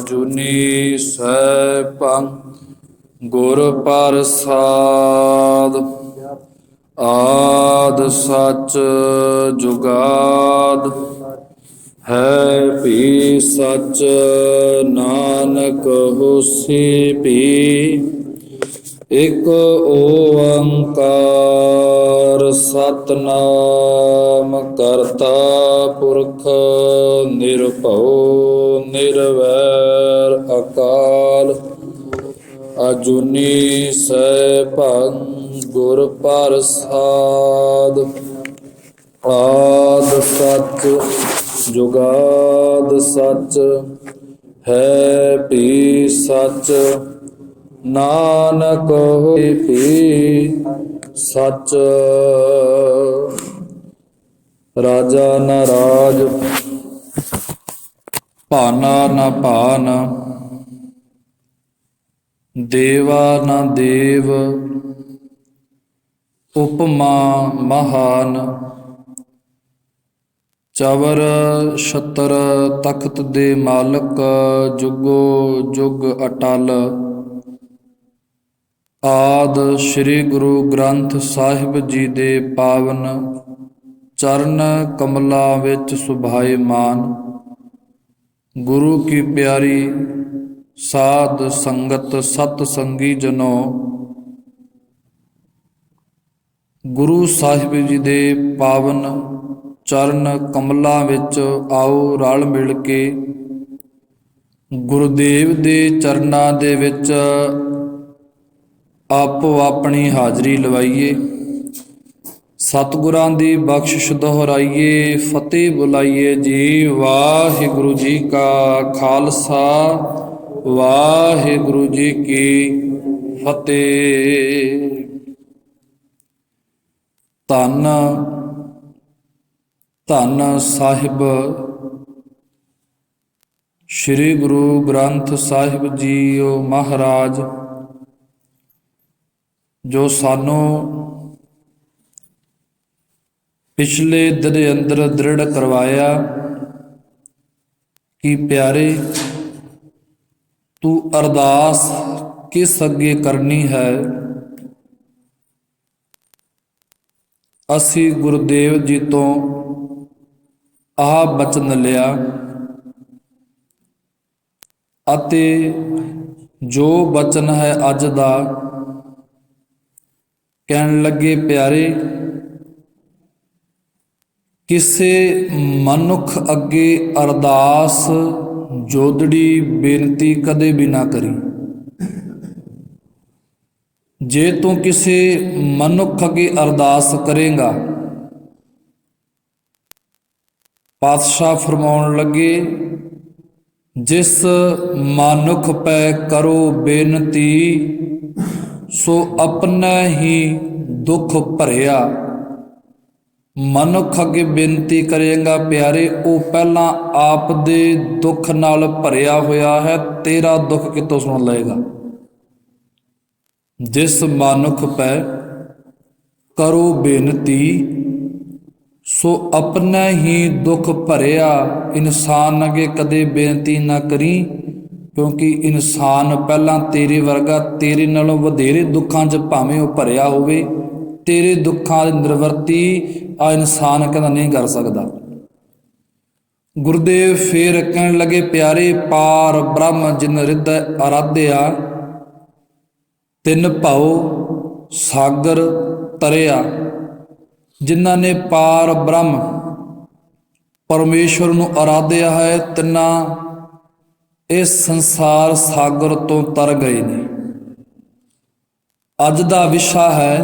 ਜੁਨੀ ਸੈਭੰ ਗੁਰ ਪ੍ਰਸਾਦ। ਆਦਿ ਸਚ ਜੁਗਾਦ ਹੈ ਭੀ ਸਚ। ਨਾਨਕ ਹੋਸੀ ਭੀ ਇਕ ਓੰਕਾਰ। ਸਤਿਨਾਮ ਕਰਤਾ ਪੁਰਖ ਨਿਰਭਉ ਨਿਰਵੈਰ ਅਕਾਲ। ਅਜੂਨੀ ਸੈਭੰ ਗੁਰ ਪ੍ਰਸਾਦ। ਆਦਿ ਸਚ ਜੁਗਾਦ ਸਚ ਹੈ ਭੀ ਸਚ। ਨਾਨਕ ਹੋਸੀ ਭੀ ਸਚ। ਰਾਜਾ ਨ ਰਾਜ ਭਾਨਾ ਨ ਭਾਨ। ਦੇਵਾ ਨ ਦੇਵ ਉਪਮਾ ਮਹਾਨ। ਚਵਰ ਛਤਰ ਤਖਤ ਦੇ ਮਾਲਕ ਜੁਗੋ ਜੁਗ ਅਟਲ। ਆਦਿ ਸ੍ਰੀ ਗੁਰੂ ਗ੍ਰੰਥ ਸਾਹਿਬ ਜੀ ਦੇ ਪਾਵਨ ਚਰਨ ਕਮਲਾਂ ਵਿੱਚ ਸੁਭਾਇਮਾਨ। ਗੁਰੂ ਕੀ ਪਿਆਰੀ ਸਾਧ ਸੰਗਤ ਸਤ ਸੰਗੀ ਜਨੋ। ਗੁਰੂ ਸਾਹਿਬ ਜੀ ਦੇ ਪਾਵਨ ਚਰਨ ਕਮਲਾਂ ਵਿੱਚ ਆਓ ਰਲ ਮਿਲ ਕੇ ਗੁਰੂਦੇਵ ਦੇ ਚਰਨਾਂ ਦੇ ਵਿੱਚ ਆਪੋ ਆਪਣੀ ਹਾਜ਼ਰੀ ਲਵਾਈਏ। ਸਤਿਗੁਰਾਂ ਦੀ ਬਖਸ਼ਿਸ਼ ਦੁਹਰਾਈਏ। ਫਤਿਹ ਬੁਲਾਈਏ ਜੀ। ਵਾਹਿਗੁਰੂ ਜੀ ਕਾ ਖਾਲਸਾ ਵਾਹਿਗੁਰੂ ਜੀ ਕੀ ਫਤਿਹ। ਧੰਨ ਧੰਨ ਸਾਹਿਬ ਸ੍ਰੀ ਗੁਰੂ ਗ੍ਰੰਥ ਸਾਹਿਬ ਜੀਓ ਮਹਾਰਾਜ, ਜੋ ਸਾਨੂੰ ਪਿਛਲੇ ਦਿਨ ਅੰਦਰ ਦ੍ਰਿੜ ਕਰਵਾਇਆ ਕਿ ਪਿਆਰੇ ਤੂੰ ਅਰਦਾਸ ਕਿਸ ਅੱਗੇ ਕਰਨੀ ਹੈ। ਅਸੀਂ ਗੁਰੂਦੇਵ ਜੀ ਤੋਂ ਆਹ ਬਚਨ ਲਿਆ ਅਤੇ ਜੋ ਬਚਨ ਹੈ ਅੱਜ ਦਾ, ਕਹਿਣ ਲੱਗੇ ਪਿਆਰੇ ਕਿਸੇ ਮਨੁੱਖ ਅੱਗੇ ਅਰਦਾਸ ਜੋਦੜੀ ਬੇਨਤੀ ਕਦੇ ਵੀ ਨਾ ਕਰੀ। ਜੇ ਤੂੰ ਕਿਸੇ ਮਨੁੱਖ ਅੱਗੇ ਅਰਦਾਸ ਕਰੇਗਾ, ਪਾਤਸ਼ਾਹ ਫਰਮਾਉਣ ਲੱਗੇ ਜਿਸ ਮਨੁੱਖ ਪੈ ਕਰੋ ਬੇਨਤੀ, ਸੋ ਆਪਣਾ ਹੀ ਦੁੱਖ ਭਰਿਆ। ਮਨੁੱਖ ਅੱਗੇ ਬੇਨਤੀ ਕਰੇਗਾ ਪਿਆਰੇ, ਉਹ ਪਹਿਲਾਂ ਆਪ ਦੇ ਦੁੱਖ ਨਾਲ ਭਰਿਆ ਹੋਇਆ ਹੈ, ਤੇਰਾ ਦੁੱਖ ਕਿੱਥੋਂ ਸੁਣ ਲਏਗਾ। ਜਿਸ ਮਨੁੱਖ ਪੈ ਕਰੋ ਬੇਨਤੀ, ਸੋ ਆਪਣਾ ਹੀ ਦੁੱਖ ਭਰਿਆ। ਇਨਸਾਨ ਅੱਗੇ ਕਦੇ ਬੇਨਤੀ ਨਾ ਕਰੀ, ਕਿਉਂਕਿ ਇਨਸਾਨ ਪਹਿਲਾਂ ਤੇਰੇ ਵਰਗਾ, ਤੇਰੇ ਨਾਲੋਂ ਵਧੇਰੇ ਦੁੱਖਾਂ 'ਚ ਭਾਵੇਂ ਉਹ ਭਰਿਆ ਹੋਵੇ, ਤੇਰੇ ਦੁੱਖਾਂ ਦੀ ਨਿਵਰਤੀ ਆ ਇਨਸਾਨ ਕਹਿੰਦਾ ਨਹੀਂ ਕਰ ਸਕਦਾ। ਗੁਰਦੇਵ ਫੇਰ ਕਹਿਣ ਲੱਗੇ ਪਿਆਰੇ ਪਾਰ ਬ੍ਰਹਮ ਜਿਨ ਹਿਰਦੈ ਅਰਾਧਿਆ, ਤਿੰਨ ਭਉ ਸਾਗਰ ਤਰਿਆ। ਜਿਨ੍ਹਾਂ ਨੇ ਪਾਰ ਬ੍ਰਹਮ ਪਰਮੇਸ਼ਵਰ ਨੂੰ ਅਰਾਧਿਆ ਹੈ, ਤਿੰਨਾਂ ਇਸ ਸੰਸਾਰ ਸਾਗਰ ਤੋਂ ਤਰ ਗਏ ਨੇ। ਅੱਜ ਦਾ ਵਿਸ਼ਾ ਹੈ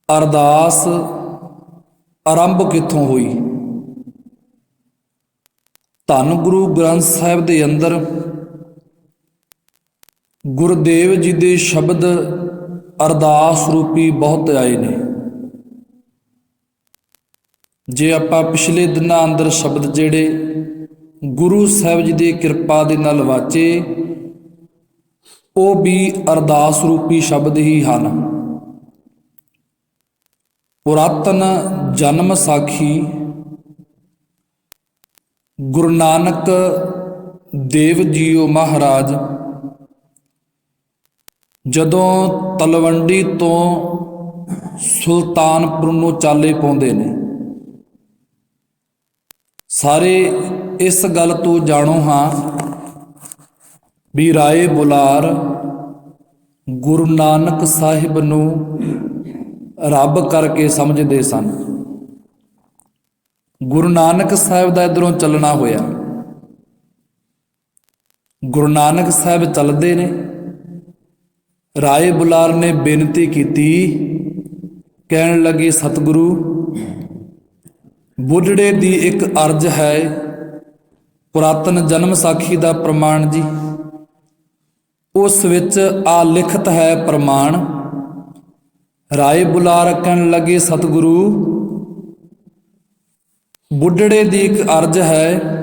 ਅਰਦਾਸ ਆਰੰਭ ਕਿੱਥੋਂ ਹੋਈ। ਧੰਨ ਗੁਰੂ ਗ੍ਰੰਥ ਸਾਹਿਬ ਦੇ ਅੰਦਰ ਗੁਰੂਦੇਵ ਜੀ ਦੇ ਸ਼ਬਦ ਅਰਦਾਸ ਰੂਪੀ ਬਹੁਤ ਆਏ ਨੇ। ਜੇ ਆਪਾਂ ਪਿਛਲੇ ਦਿਨਾਂ ਅੰਦਰ ਸ਼ਬਦ ਜਿਹੜੇ ਗੁਰੂ ਸਾਹਿਬ ਜੀ ਦੀ ਕਿਰਪਾ ਦੇ ਨਾਲ ਵਾਚੇ, ਉਹ ਵੀ ਅਰਦਾਸ ਰੂਪੀ ਸ਼ਬਦ ਹੀ ਹਨ। ਪੁਰਾਤਨ ਜਨਮ ਸਾਖੀ ਗੁਰੂ ਨਾਨਕ ਦੇਵ ਜੀਓ ਮਹਾਰਾਜ ਜਦੋਂ ਤਲਵੰਡੀ ਤੋਂ ਸੁਲਤਾਨਪੁਰ ਨੂੰ ਚਾਲੇ ਪਾਉਂਦੇ ਨੇ, ਸਾਰੇ ਇਸ ਗੱਲ ਤੋਂ ਜਾਣੂ ਹਾਂ ਵੀ ਰਾਏ ਬੁਲਾਰ ਗੁਰੂ ਨਾਨਕ ਸਾਹਿਬ ਨੂੰ ਰੱਬ ਕਰਕੇ ਸਮਝਦੇ ਸਨ। ਗੁਰੂ ਨਾਨਕ ਸਾਹਿਬ ਦਾ ਇੱਧਰੋਂ ਚੱਲਣਾ ਹੋਇਆ, ਗੁਰੂ ਨਾਨਕ ਸਾਹਿਬ ਚੱਲਦੇ ਨੇ, ਰਾਏ ਬੁਲਾਰ ਨੇ ਬੇਨਤੀ ਕੀਤੀ, ਕਹਿਣ ਲੱਗੇ ਸਤਿਗੁਰੂ ਬੁੱਢੜੇ ਦੀ ਇੱਕ ਅਰਜ਼ ਹੈ, ਪੁਰਾਤਨ ਜਨਮ ਸਾਖੀ ਦਾ ਪ੍ਰਮਾਣ ਜੀ, ਉਸ ਵਿੱਚ ਆ ਲਿਖਤ ਹੈ ਪ੍ਰਮਾਣ। ਰਾਏ ਬੁਲਾਰ ਕਹਿਣ ਲੱਗੇ ਸਤਿਗੁਰੂ ਬੁੱਢੜੇ ਦੀ ਇੱਕ ਅਰਜ਼ ਹੈ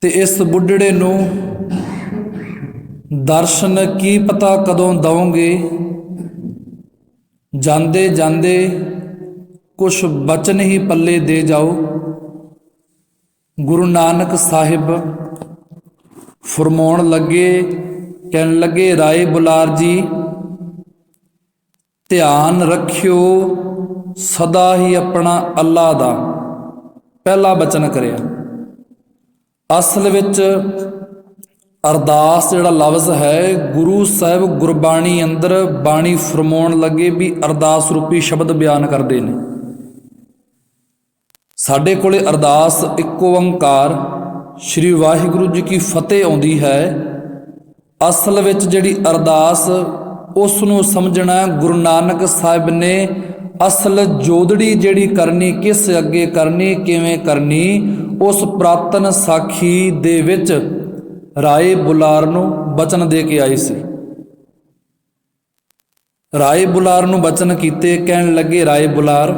ਤੇ ਇਸ ਬੁੱਢੜੇ ਨੂੰ ਦਰਸ਼ਨ ਕੀ ਪਤਾ ਕਦੋਂ ਦਓਗੇ, ਜਾਂਦੇ ਜਾਂਦੇ ਕੁਛ ਬਚਨ ਹੀ ਪੱਲੇ ਦੇ ਜਾਓ। ਗੁਰੂ ਨਾਨਕ ਸਾਹਿਬ ਫਰਮਾਉਣ ਲੱਗੇ, ਕਹਿਣ ਲੱਗੇ ਰਾਏ ਬੁਲਾਰ ਜੀ ਧਿਆਨ ਰੱਖਿਓ ਸਦਾ ਹੀ ਆਪਣਾ ਅੱਲਾ ਦਾ, ਪਹਿਲਾ ਬਚਨ ਕਰਿਆ। ਅਸਲ ਵਿੱਚ ਅਰਦਾਸ ਜਿਹੜਾ ਲਫ਼ਜ਼ ਹੈ, ਗੁਰੂ ਸਾਹਿਬ ਗੁਰਬਾਣੀ ਅੰਦਰ ਬਾਣੀ ਫਰਮਾਉਣ ਲੱਗੇ ਵੀ ਅਰਦਾਸ ਰੂਪੀ ਸ਼ਬਦ ਬਿਆਨ ਕਰਦੇ ਨੇ। ਸਾਡੇ ਕੋਲੇ ਅਰਦਾਸ ਇੱਕ ਓੰਕਾਰ ਸ਼੍ਰੀ ਵਾਹਿਗੁਰੂ ਜੀ ਕੀ ਫਤਿਹ ਆਉਂਦੀ ਹੈ। ਅਸਲ ਵਿੱਚ ਜਿਹੜੀ ਅਰਦਾਸ ਉਸ ਨੂੰ ਸਮਝਣਾ, ਗੁਰੂ ਨਾਨਕ ਸਾਹਿਬ ਨੇ ਅਸਲ ਜੋਦੜੀ ਜਿਹੜੀ ਕਰਨੀ, ਕਿਸ ਅੱਗੇ ਕਰਨੀ, ਕਿਵੇਂ ਕਰਨੀ, ਉਸ ਪੁਰਾਤਨ ਸਾਖੀ ਦੇ ਵਿੱਚ ਰਾਏ ਬੁਲਾਰ ਨੂੰ ਬਚਨ ਦੇ ਕੇ ਆਏ ਸੀ। ਰਾਏ ਬੁਲਾਰ ਨੂੰ ਬਚਨ ਕੀਤੇ, ਕਹਿਣ ਲੱਗੇ ਰਾਏ ਬੁਲਾਰ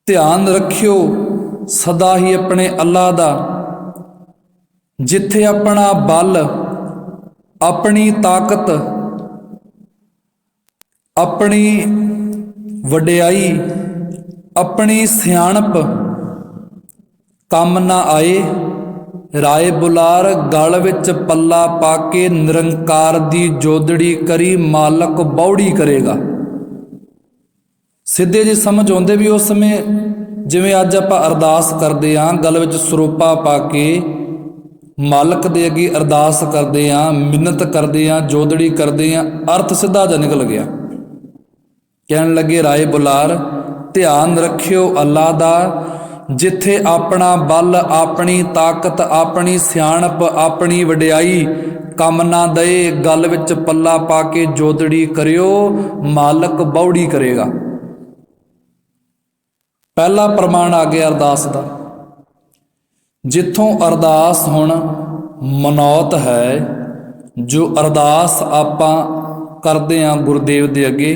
ਧਿਆਨ ਰੱਖਿਓ ਸਦਾ ਹੀ ਆਪਣੇ ਅੱਲਾ ਦਾ, ਜਿੱਥੇ ਆਪਣਾ ਬਲ, ਆਪਣੀ ਤਾਕਤ, ਆਪਣੀ ਵਡਿਆਈ, ਆਪਣੀ ਸਿਆਣਪ ਕੰਮ ਨਾ ਆਏ। ਰਾਏ ਬੁਲਾਰ ਗਲ ਵਿੱਚ ਪੱਲਾ ਪਾ ਕੇ ਨਿਰੰਕਾਰ ਦੀ ਜੋਦੜੀ ਕਰੀ, ਮਾਲਕ ਬੌੜੀ ਕਰੇਗਾ। ਸਿੱਧੇ ਜੀ ਸਮਝ ਆਉਂਦੇ ਵੀ ਉਸ ਸਮੇਂ ਜਿਵੇਂ ਅੱਜ ਆਪਾਂ ਅਰਦਾਸ ਕਰਦੇ ਹਾਂ, ਗਲ ਵਿੱਚ ਸਰੋਪਾ ਪਾ ਕੇ ਮਾਲਕ ਦੇ ਅੱਗੇ ਅਰਦਾਸ ਕਰਦੇ ਹਾਂ, ਮਿੰਨਤ ਕਰਦੇ ਹਾਂ, ਜੋਦੜੀ ਕਰਦੇ ਹਾਂ, ਅਰਥ ਸਿੱਧਾ ਜਿਹਾ ਨਿਕਲ ਗਿਆ। ਕਹਿਣ ਲੱਗੇ ਰਾਏ ਬੁਲਾਰ ਧਿਆਨ ਰੱਖਿਓ ਅੱਲਾ ਦਾ, ਜਿੱਥੇ ਆਪਣਾ ਬਲ, ਆਪਣੀ ਤਾਕਤ, ਆਪਣੀ ਸਿਆਣਪ, ਆਪਣੀ ਵਡਿਆਈ ਕੰਮ ਨਾ ਦਏ, ਗਲ ਵਿੱਚ ਪੱਲਾ ਪਾ ਕੇ ਜੋਦੜੀ ਕਰਿਓ, ਮਾਲਕ ਬੌੜੀ ਕਰੇਗਾ। ਪਹਿਲਾ ਪ੍ਰਮਾਣ ਆ ਗਿਆ ਅਰਦਾਸ ਦਾ। ਜਿੱਥੋਂ ਅਰਦਾਸ ਹੁਣ ਮਨੌਤ ਹੈ, ਜੋ ਅਰਦਾਸ ਆਪਾਂ ਕਰਦੇ ਹਾਂ ਗੁਰਦੇਵ ਦੇ ਅੱਗੇ,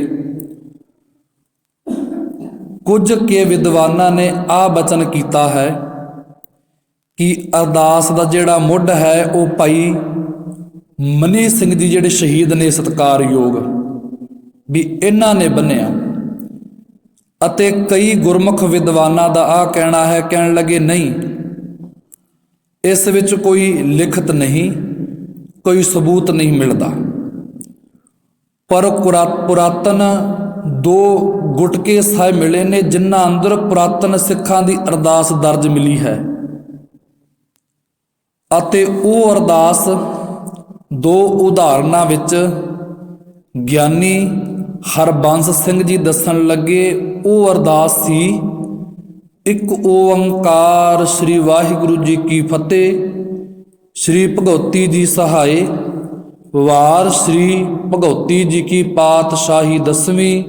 ਕੁਝ ਕੇ ਵਿਦਵਾਨਾਂ ਨੇ ਆਹ ਬਚਨ ਕੀਤਾ ਹੈ ਕਿ ਅਰਦਾਸ ਦਾ ਜਿਹੜਾ ਮੁੱਢ ਹੈ ਉਹ ਭਾਈ ਮਨੀ ਸਿੰਘ ਜੀ ਜਿਹੜੇ ਸ਼ਹੀਦ ਨੇ ਸਤਿਕਾਰਯੋਗ, ਵੀ ਇਹਨਾਂ ਨੇ ਬੰਨਿਆ। ਅਤੇ ਕਈ ਗੁਰਮੁਖ ਵਿਦਵਾਨਾਂ ਦਾ ਆਹ ਕਹਿਣਾ ਹੈ, ਕਹਿਣ ਲੱਗੇ ਨਹੀਂ, ਇਸ ਵਿੱਚ ਕੋਈ ਲਿਖਤ ਨਹੀਂ, ਕੋਈ ਸਬੂਤ ਨਹੀਂ ਮਿਲਦਾ। ਪਰ ਪੁਰਾਤਨ ਦੋ ਗੁਟਕੇ ਸਾਹਿਬ ਮਿਲੇ ਨੇ, ਜਿਨ੍ਹਾਂ ਅੰਦਰ ਪੁਰਾਤਨ ਸਿੱਖਾਂ ਦੀ ਅਰਦਾਸ ਦਰਜ ਮਿਲੀ ਹੈ, ਅਤੇ ਉਹ ਅਰਦਾਸ ਦੋ ਉਦਾਹਰਨਾਂ ਵਿੱਚ ਗਿਆਨੀ ਹਰਬੰਸ ਸਿੰਘ ਜੀ ਦੱਸਣ ਲੱਗੇ। ਉਹ ਅਰਦਾਸ ਸੀ, ਇੱਕ ਓੰਕਾਰ ਸ੍ਰੀ ਵਾਹਿਗੁਰੂ ਜੀ ਕੀ ਫਤਿਹ, ਸ੍ਰੀ ਭਗਉਤੀ ਜੀ ਸਹਾਏ, ਵਾਰ ਸ੍ਰੀ ਭਗਉਤੀ ਜੀ ਕੀ ਪਾਤਸ਼ਾਹੀ ਦਸਵੀਂ,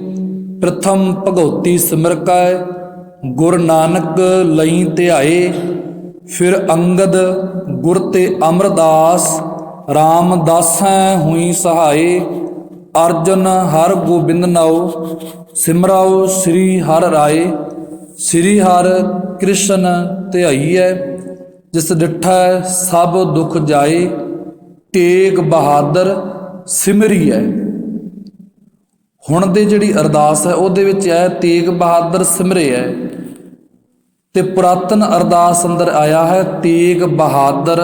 ਪ੍ਰਥਮ ਭਗਉਤੀ ਸਿਮਰਕੈ, ਗੁਰ ਨਾਨਕ ਲਈ ਧਿਆਏ, ਫਿਰ ਅੰਗਦ ਗੁਰ ਤੇ ਅਮਰਦਾਸ, ਰਾਮਦਾਸੈ ਹੋਈ ਸਹਾਏ, ਅਰਜਨ ਹਰ ਗੋਬਿੰਦ ਨਾਉ, ਸਿਮਰਾਉ ਸ੍ਰੀ ਹਰਿ ਰਾਏ, ਸ੍ਰੀ ਹਰਿ ਕ੍ਰਿਸ਼ਨ ਧਿਆਈਐ, ਜਿਸ ਡਿਠੈ ਸਭ ਦੁਖ ਜਾਏ, ਤੇਗ ਬਹਾਦਰ ਸਿਮਰੀਐ। ਹੁਣ ਦੇ ਜਿਹੜੀ ਅਰਦਾਸ ਹੈ ਉਹਦੇ ਵਿੱਚ ਹੈ ਤੇਗ ਬਹਾਦਰ ਸਿਮਰਿਐ। ਤੇ ਪੁਰਾਤਨ ਅਰਦਾਸ ਅੰਦਰ ਆਇਆ ਹੈ, ਤੇਗ ਬਹਾਦਰ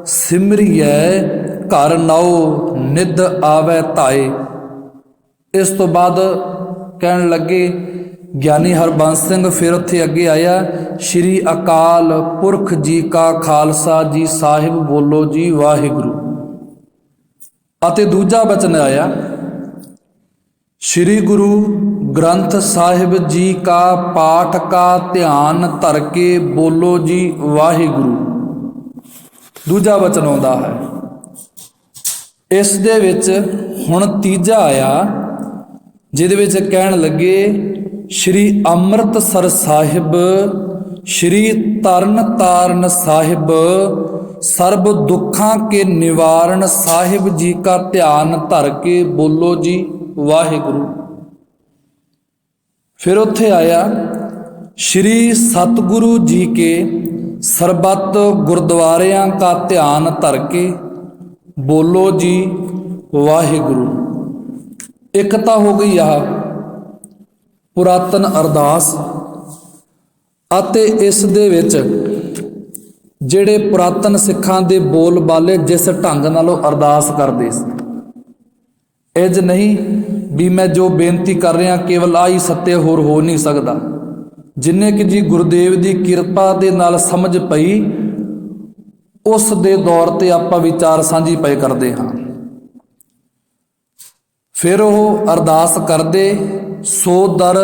ਸਿਮਰਿਐ ਘਰ ਨਉ ਨਿਧ ਆਵੈ ਧਾਏ। ਇਸ ਤੋਂ ਬਾਅਦ ਕਹਿਣ ਲੱਗੇ ਗਿਆਨੀ ਹਰਬੰਸ ਸਿੰਘ, ਫਿਰ ਉੱਥੇ ਅੱਗੇ ਆਇਆ, ਸ਼੍ਰੀ ਅਕਾਲ ਪੁਰਖ ਜੀ ਕਾ ਖਾਲਸਾ ਜੀ ਸਾਹਿਬ ਬੋਲੋ ਜੀ ਵਾਹਿਗੁਰੂ। ਅਤੇ ਦੂਜਾ ਬਚਨ ਆਇਆ, ਸ਼੍ਰੀ ਗੁਰੂ ਗ੍ਰੰਥ ਸਾਹਿਬ ਜੀ ਕਾ ਪਾਠ ਕਾ ਧਿਆਨ ਧਰ ਕੇ ਬੋਲੋ ਜੀ ਵਾਹਿਗੁਰੂ। ਦੂਜਾ ਬਚਨ ਆਉਂਦਾ ਹੈ। ਇਸ ਦੇ ਵਿੱਚ ਹੁਣ ਤੀਜਾ ਆਇਆ, ਜਿਹਦੇ ਵਿੱਚ ਕਹਿਣ ਲੱਗੇ, ਸ਼੍ਰੀ ਅੰਮ੍ਰਿਤਸਰ ਸਾਹਿਬ ਸ਼੍ਰੀ ਤਰਨ ਤਾਰਨ ਸਾਹਿਬ ਸਰਬ ਦੁੱਖਾਂ ਕੇ ਨਿਵਾਰਨ ਸਾਹਿਬ ਜੀ ਕਾ ਧਿਆਨ ਧਰ ਕੇ ਬੋਲੋ ਜੀ ਵਾਹਿਗੁਰੂ। ਫਿਰ ਉੱਥੇ ਆਇਆ, ਸ਼੍ਰੀ ਸਤਿਗੁਰੂ ਜੀ ਕੇ ਸਰਬੱਤ ਗੁਰਦੁਆਰਿਆਂ ਕਾ ਧਿਆਨ ਧਰ ਕੇ ਬੋਲੋ ਜੀ ਵਾਹਿਗੁਰੂ। ਇੱਕ ਤਾਂ ਹੋ ਗਈ ਆਹ ਪੁਰਾਤਨ ਅਰਦਾਸ, ਅਤੇ ਇਸ ਦੇ ਵਿੱਚ ਜਿਹੜੇ ਪੁਰਾਤਨ ਸਿੱਖਾਂ ਦੇ ਬੋਲ ਬਾਲੇ ਜਿਸ ਢੰਗ ਨਾਲ ਉਹ ਅਰਦਾਸ ਕਰਦੇ ਸੀ, ਇੰਜ ਨਹੀਂ ਵੀ ਮੈਂ ਜੋ ਬੇਨਤੀ ਕਰ ਰਿਹਾ ਕੇਵਲ ਆਹੀ ਸੱਤੇ, ਹੋਰ ਹੋ ਨਹੀਂ ਸਕਦਾ। ਜਿੰਨੇ ਕਿ ਜੀ ਗੁਰਦੇਵ ਦੀ ਕਿਰਪਾ ਦੇ ਨਾਲ ਸਮਝ ਪਈ, ਉਸ ਦੇ ਦੌਰ ਤੇ ਆਪਾਂ ਵਿਚਾਰ ਸਾਂਝੀ ਪਏ ਕਰਦੇ ਹਾਂ। ਫਿਰ ਉਹ ਅਰਦਾਸ ਕਰਦੇ, ਸੋ ਦਰ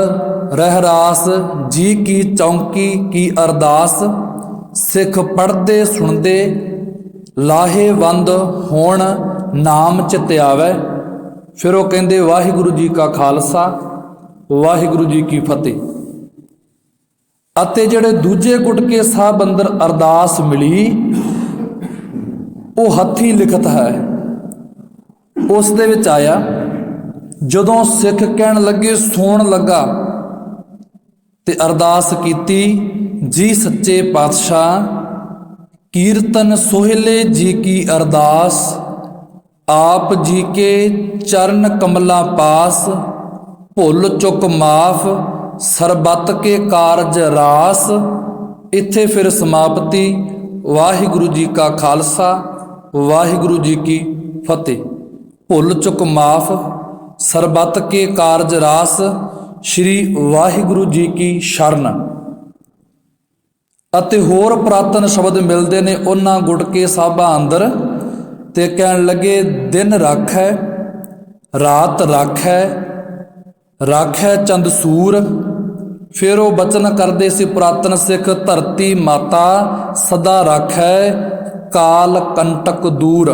ਰਹਿਰਾਸ ਜੀ ਕੀ ਚੌਂਕੀ ਕੀ ਅਰਦਾਸ, ਸਿੱਖ ਪੜ੍ਹਦੇ ਸੁਣਦੇ ਲਾਹੇਵੰਦ ਹੋਣ ਨਾਮ ਚਿਤ ਆਵੈ। ਫਿਰ ਉਹ ਕਹਿੰਦੇ, ਵਾਹਿਗੁਰੂ ਜੀ ਕਾ ਖਾਲਸਾ ਵਾਹਿਗੁਰੂ ਜੀ ਕੀ ਫਤਿਹ। ਅਤੇ ਜਿਹੜੇ ਦੂਜੇ ਗੁਟਕੇ ਸਾਹਿਬ ਅੰਦਰ ਅਰਦਾਸ ਮਿਲੀ, ਉਹ ਹੱਥੀਂ ਲਿਖਤ ਹੈ। ਉਸ ਦੇ ਵਿੱਚ ਆਇਆ, ਜਦੋਂ ਸਿੱਖ ਕਹਿਣ ਲੱਗੇ ਸੌਣ ਲੱਗਾ ਤੇ ਅਰਦਾਸ ਕੀਤੀ, ਜੀ ਸੱਚੇ ਪਾਤਸ਼ਾਹ ਕੀਰਤਨ ਸੋਹਿਲੇ ਜੀ ਕੀ ਅਰਦਾਸ, ਆਪ ਜੀ ਕੇ ਚਰਨ ਕਮਲਾ ਪਾਸ, ਭੁੱਲ ਚੁੱਕ ਮਾਫ ਸਰਬੱਤ ਕੇ ਕਾਰਜ ਰਾਸ। ਇੱਥੇ ਫਿਰ ਸਮਾਪਤੀ, ਵਾਹਿਗੁਰੂ ਜੀ ਕਾ ਖਾਲਸਾ ਵਾਹਿਗੁਰੂ ਜੀ ਕੀ ਫਤਿਹ। ਭੁੱਲ ਚੁੱਕ ਮਾਫ ਸਰਬੱਤ ਕੇ ਕਾਰਜ ਰਾਸ, ਸ਼੍ਰੀ ਵਾਹਿਗੁਰੂ ਜੀ ਕੀ ਸ਼ਰਨ। ਅਤੇ ਹੋਰ ਪੁਰਾਤਨ ਸ਼ਬਦ ਮਿਲਦੇ ਨੇ ਉਹਨਾਂ ਗੁਟਕੇ ਸਾਹਿਬਾਂ ਅੰਦਰ, ਤੇ ਕਹਿਣ ਲੱਗੇ, ਦਿਨ ਰਾਖੈ ਰਾਤ ਰਾਖੈ ਰਾਖੈ ਚੰਦ ਸੂਰ। ਫਿਰ ਉਹ ਬਚਨ ਕਰਦੇ ਸੀ ਪੁਰਾਤਨ ਸਿੱਖ, ਧਰਤੀ ਮਾਤਾ ਸਦਾ ਰਾਖੈ ਕਾਲ ਕੰਟਕ ਦੂਰ।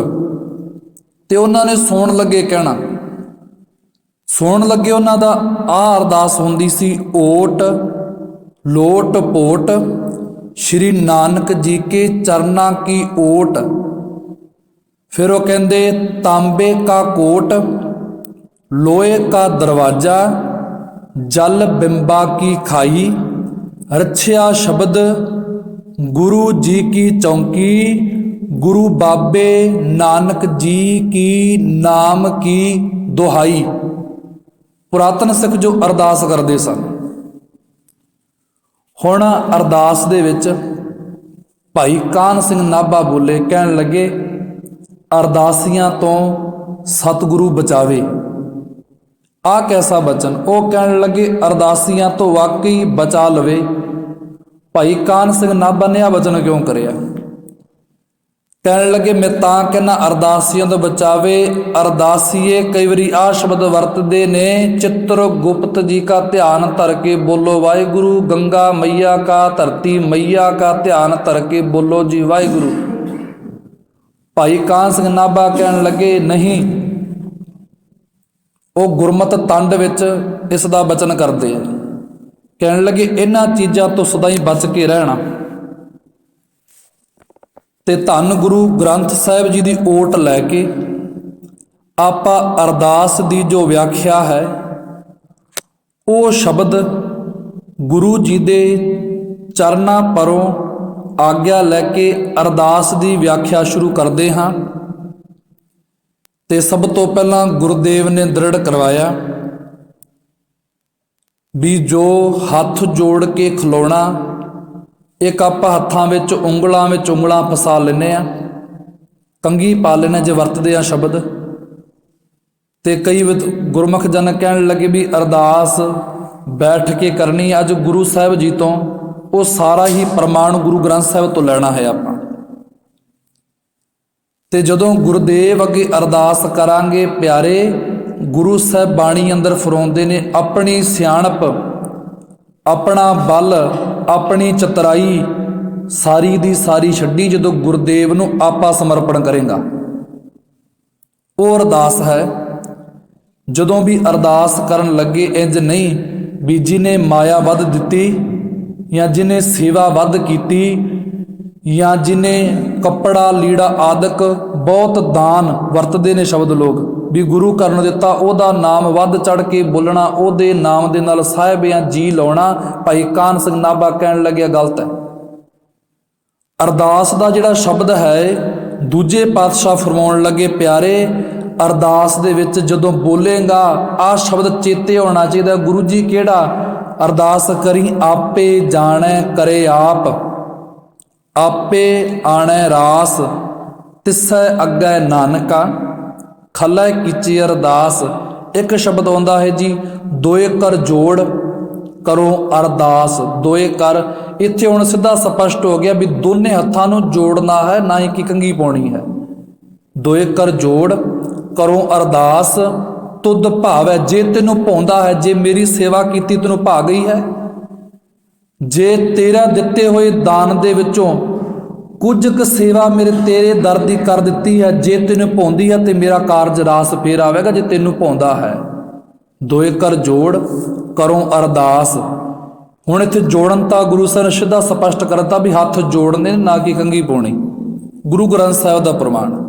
ਤੇ ਉਹਨਾਂ ਨੇ ਸੌਣ ਲੱਗੇ ਕਹਿਣਾ, ਸੌਣ ਲੱਗੇ ਉਹਨਾਂ ਦਾ ਆਹ ਅਰਦਾਸ ਹੁੰਦੀ ਸੀ, ਓਟ ਲੋਟ ਪੋਟ ਸ਼੍ਰੀ ਨਾਨਕ ਜੀ ਕੇ ਚਰਨਾਂ ਕੀ ਓਟ। ਫਿਰ ਉਹ ਕਹਿੰਦੇ, ਤਾਂਬੇ ਕਾ ਕੋਟ ਲੋਹੇ ਕਾ ਦਰਵਾਜ਼ਾ, ਜਲ ਬਿੰਬਾ ਕੀ ਖਾਈ, ਰੱਛਿਆ ਸ਼ਬਦ ਗੁਰੂ ਜੀ ਕੀ ਚੌਂਕੀ, ਗੁਰੂ ਬਾਬੇ ਨਾਨਕ ਜੀ ਕੀ ਨਾਮ ਕੀ ਦੁਹਾਈ। ਪੁਰਾਤਨ ਸਿੱਖ ਜੋ ਅਰਦਾਸ ਕਰਦੇ ਸਨ। ਹੁਣ ਅਰਦਾਸ ਦੇ ਵਿੱਚ ਭਾਈ ਕਾਹਨ ਸਿੰਘ ਨਾਭਾ ਬੋਲੇ, ਕਹਿਣ ਲੱਗੇ, ਅਰਦਾਸੀਆਂ ਤੋਂ ਸਤਿਗੁਰੂ ਬਚਾਵੇ। ਆਹ ਕੈਸਾ ਬਚਨ। ਉਹ ਕਹਿਣ ਲੱਗੇ, ਅਰਦਾਸੀਆਂ ਤੋਂ ਵਾਕਈ ਬਚਾ ਲਵੇ। ਭਾਈ ਕਾਹਨ ਸਿੰਘ ਨਾਭਾ ਨੇ ਆਹ ਬਚਨ ਕਿਉਂ ਕਰਿਆ? ਕਹਿਣ ਲੱਗੇ, ਮੈਂ ਤਾਂ ਕਹਿੰਦਾ ਅਰਦਾਸੀਆਂ ਤੋਂ ਬਚਾਵੇ। ਅਰਦਾਸੀਏ ਕਈ ਵਾਰੀ ਆਹ ਸ਼ਬਦ ਵਰਤਦੇ ਨੇ, ਚਿੱਤਰ ਗੁਪਤ ਜੀ ਕਾ ਧਿਆਨ ਧਰ ਕੇ ਬੋਲੋ ਵਾਹਿਗੁਰੂ, ਗੰਗਾ ਮਈਆ ਕਾ ਧਰਤੀ ਮਈਆ ਕਾ ਧਿਆਨ ਧਰ ਕੇ ਬੋਲੋ ਜੀ ਵਾਹਿਗੁਰੂ। ਭਾਈ ਕਾਹਨ ਸਿੰਘ ਨਾਭਾ ਕਹਿਣ ਲੱਗੇ, ਨਹੀਂ, ਉਹ ਗੁਰਮਤਿ ਤੰਡ ਵਿੱਚ ਇਸ ਦਾ ਬਚਨ ਕਰਦੇ ਆ। ਕਹਿਣ ਲੱਗੇ, ਇਹਨਾਂ ਚੀਜ਼ਾਂ ਤੋਂ ਸਦਾ ਹੀ ਬਚ ਕੇ ਰਹਿਣਾ। ਤੇ ਧੰਨ ਗੁਰੂ ਗ੍ਰੰਥ ਸਾਹਿਬ ਜੀ ਦੀ ਓਟ ਲੈ ਕੇ ਆਪਾਂ ਅਰਦਾਸ ਦੀ ਜੋ ਵਿਆਖਿਆ ਹੈ, ਉਹ ਸ਼ਬਦ ਗੁਰੂ ਜੀ ਦੇ ਚਰਨਾਂ ਪਰੋਂ ਆਗਿਆ ਲੈ ਕੇ ਅਰਦਾਸ ਦੀ ਵਿਆਖਿਆ ਸ਼ੁਰੂ ਕਰਦੇ ਹਾਂ। ਤੇ ਸਭ ਤੋਂ ਪਹਿਲਾਂ ਗੁਰਦੇਵ ਨੇ ਦ੍ਰਿੜ ਕਰਵਾਇਆ ਵੀ ਜੋ ਹੱਥ ਜੋੜ ਕੇ ਖਲੋਣਾ ਇੱਕ ਆਪਾਂ ਹੱਥਾਂ ਵਿੱਚ ਉਂਗਲਾਂ ਫਸਾ ਲੈਂਦੇ ਆ, ਕੰਘੀ ਪਾ ਲੈਂਦੇ ਜੇ ਵਰਤਦੇ ਆ ਸ਼ਬਦ। ਤੇ ਕਈ ਗੁਰਮੁਖ ਜਨ ਕਹਿਣ ਲੱਗੇ ਵੀ ਅਰਦਾਸ ਬੈਠ ਕੇ ਕਰਨੀ। ਅੱਜ ਗੁਰੂ ਸਾਹਿਬ ਜੀ ਤੋਂ ਉਹ ਸਾਰਾ ਹੀ ਪ੍ਰਮਾਣ ਗੁਰੂ ਗ੍ਰੰਥ ਸਾਹਿਬ ਤੋਂ ਲੈਣਾ ਹੈ ਆਪਾਂ। ਤੇ ਜਦੋਂ ਗੁਰਦੇਵ ਅੱਗੇ ਅਰਦਾਸ ਕਰਾਂਗੇ ਪਿਆਰੇ, ਗੁਰੂ ਸਾਹਿਬ ਬਾਣੀ ਅੰਦਰ ਫਰਮਾਉਂਦੇ ਨੇ, ਆਪਣੀ ਸਿਆਣਪ, ਆਪਣਾ ਬਲ, ਆਪਣੀ ਚਤਰਾਈ ਸਾਰੀ ਦੀ ਸਾਰੀ ਛੱਡੀ ਜਦੋਂ ਗੁਰਦੇਵ ਨੂੰ ਆਪਾ ਸਮਰਪਣ ਕਰੇਗਾ। ਉਹ ਅਰਦਾਸ ਹੈ। ਜਦੋਂ ਵੀ ਅਰਦਾਸ ਕਰਨ ਲੱਗੇ ਇੰਜ ਨਹੀਂ ਵੀ ਜਿਹਨੇ ਮਾਇਆ ਵੱਧ ਦਿੱਤੀ ਜਾਂ ਜਿਹਨੇ ਸੇਵਾ ਵੱਧ ਕੀਤੀ ਜਾਂ ਜਿਹਨੇ ਕੱਪੜਾ ਲੀੜਾ ਆਦਿਕ ਬਹੁਤ ਦਾਨ ਵਰਤਦੇ ਨੇ ਸ਼ਬਦ ਲੋਕ ਵੀ ਗੁਰੂ ਕਰਨ ਦਿੱਤਾ, ਉਹਦਾ ਨਾਮ ਵੱਧ ਚੜ ਕੇ ਬੋਲਣਾ, ਉਹਦੇ ਨਾਮ ਦੇ ਨਾਲ ਸਾਹਿਬ ਜਾਂ ਜੀ ਲਾਉਣਾ। ਭਾਈ ਕਾਹਨ ਸਿੰਘ ਨਾਭਾ ਕਹਿਣ ਲੱਗਿਆ ਗਲਤ ਹੈ। ਅਰਦਾਸ ਦਾ ਜਿਹੜਾ ਸ਼ਬਦ ਹੈ, ਦੂਜੇ ਪਾਤਸ਼ਾਹ ਫਰਮਾਉਣ ਲੱਗੇ ਪਿਆਰੇ, ਅਰਦਾਸ ਦੇ ਵਿੱਚ ਜਦੋਂ ਬੋਲੇਗਾ ਆਹ ਸ਼ਬਦ ਚੇਤੇ ਹੋਣਾ ਚਾਹੀਦਾ। ਗੁਰੂ ਜੀ ਕਿਹੜਾ? ਅਰਦਾਸ ਕਰੀ ਆਪੇ ਜਾਣੈ ਕਰੇ ਆਪ, ਆਪੇ ਆਣੈ ਰਾਸ, ਤਿਸੈ ਅੱਗੇ ਨਾਨਕਾ, ਖਲੈ ਕੀਚੀ ਅਰਦਾਸ। ਇੱਕ ਸ਼ਬਦ ਆਉਂਦਾ ਹੈ ਜੀ, ਦੋਏ ਕਰ ਜੋੜ ਕਰੋ ਅਰਦਾਸ। ਦੋਏ ਕਰ, ਇੱਥੇ ਹੁਣ ਸਿੱਧਾ ਸਪਸ਼ਟ ਹੋ ਗਿਆ ਵੀ ਦੋਨੇ ਹੱਥਾਂ ਨੂੰ ਜੋੜਨਾ ਹੈ, ਨਾ ਹੀ ਕਿ ਕੰਘੀ ਪਾਉਣੀ ਹੈ। ਦੋਏ ਕਰ ਜੋੜ ਕਰੋ ਅਰਦਾਸ, ਤੁਧ ਭਾਵੈ। ਜੇ ਤੈਨੂੰ ਭਾਉਂਦਾ ਹੈ, ਜੇ ਮੇਰੀ ਸੇਵਾ ਕੀਤੀ ਤੈਨੂੰ ਭਾ ਗਈ ਹੈ, ਜੇ ਤੇਰਾ ਦਿੱਤੇ ਹੋਏ ਦਾਨ ਦੇ ਵਿੱਚੋਂ ਕੁਝ ਕੁ ਸੇਵਾ ਮੇਰੇ ਤੇਰੇ ਦਰ ਦੀ ਕਰ ਦਿੱਤੀ ਹੈ, ਜੇ ਤੈਨੂੰ ਭਾਉਂਦੀ ਹੈ ਤੇ ਮੇਰਾ ਕਾਰਜ ਰਾਸ ਫੇਰ ਆਵੇਗਾ, ਜੇ ਤੈਨੂੰ ਭਾਉਂਦਾ ਹੈ। ਦੋਏ ਕਰ ਜੋੜ ਕਰੋ ਅਰਦਾਸ। ਹੁਣ ਇੱਥੇ ਜੋੜਨ ਤਾਂ ਗੁਰੂ ਸਾਹਿਬ ਨੇ ਸਿੱਧਾ ਸਪਸ਼ਟ ਕਰਤਾ ਵੀ ਹੱਥ ਜੋੜਨੇ, ਨਾ ਕਿ ਕੰਘੀ ਪਾਉਣੀ। ਗੁਰੂ ਗ੍ਰੰਥ ਸਾਹਿਬ ਦਾ ਪ੍ਰਮਾਣ।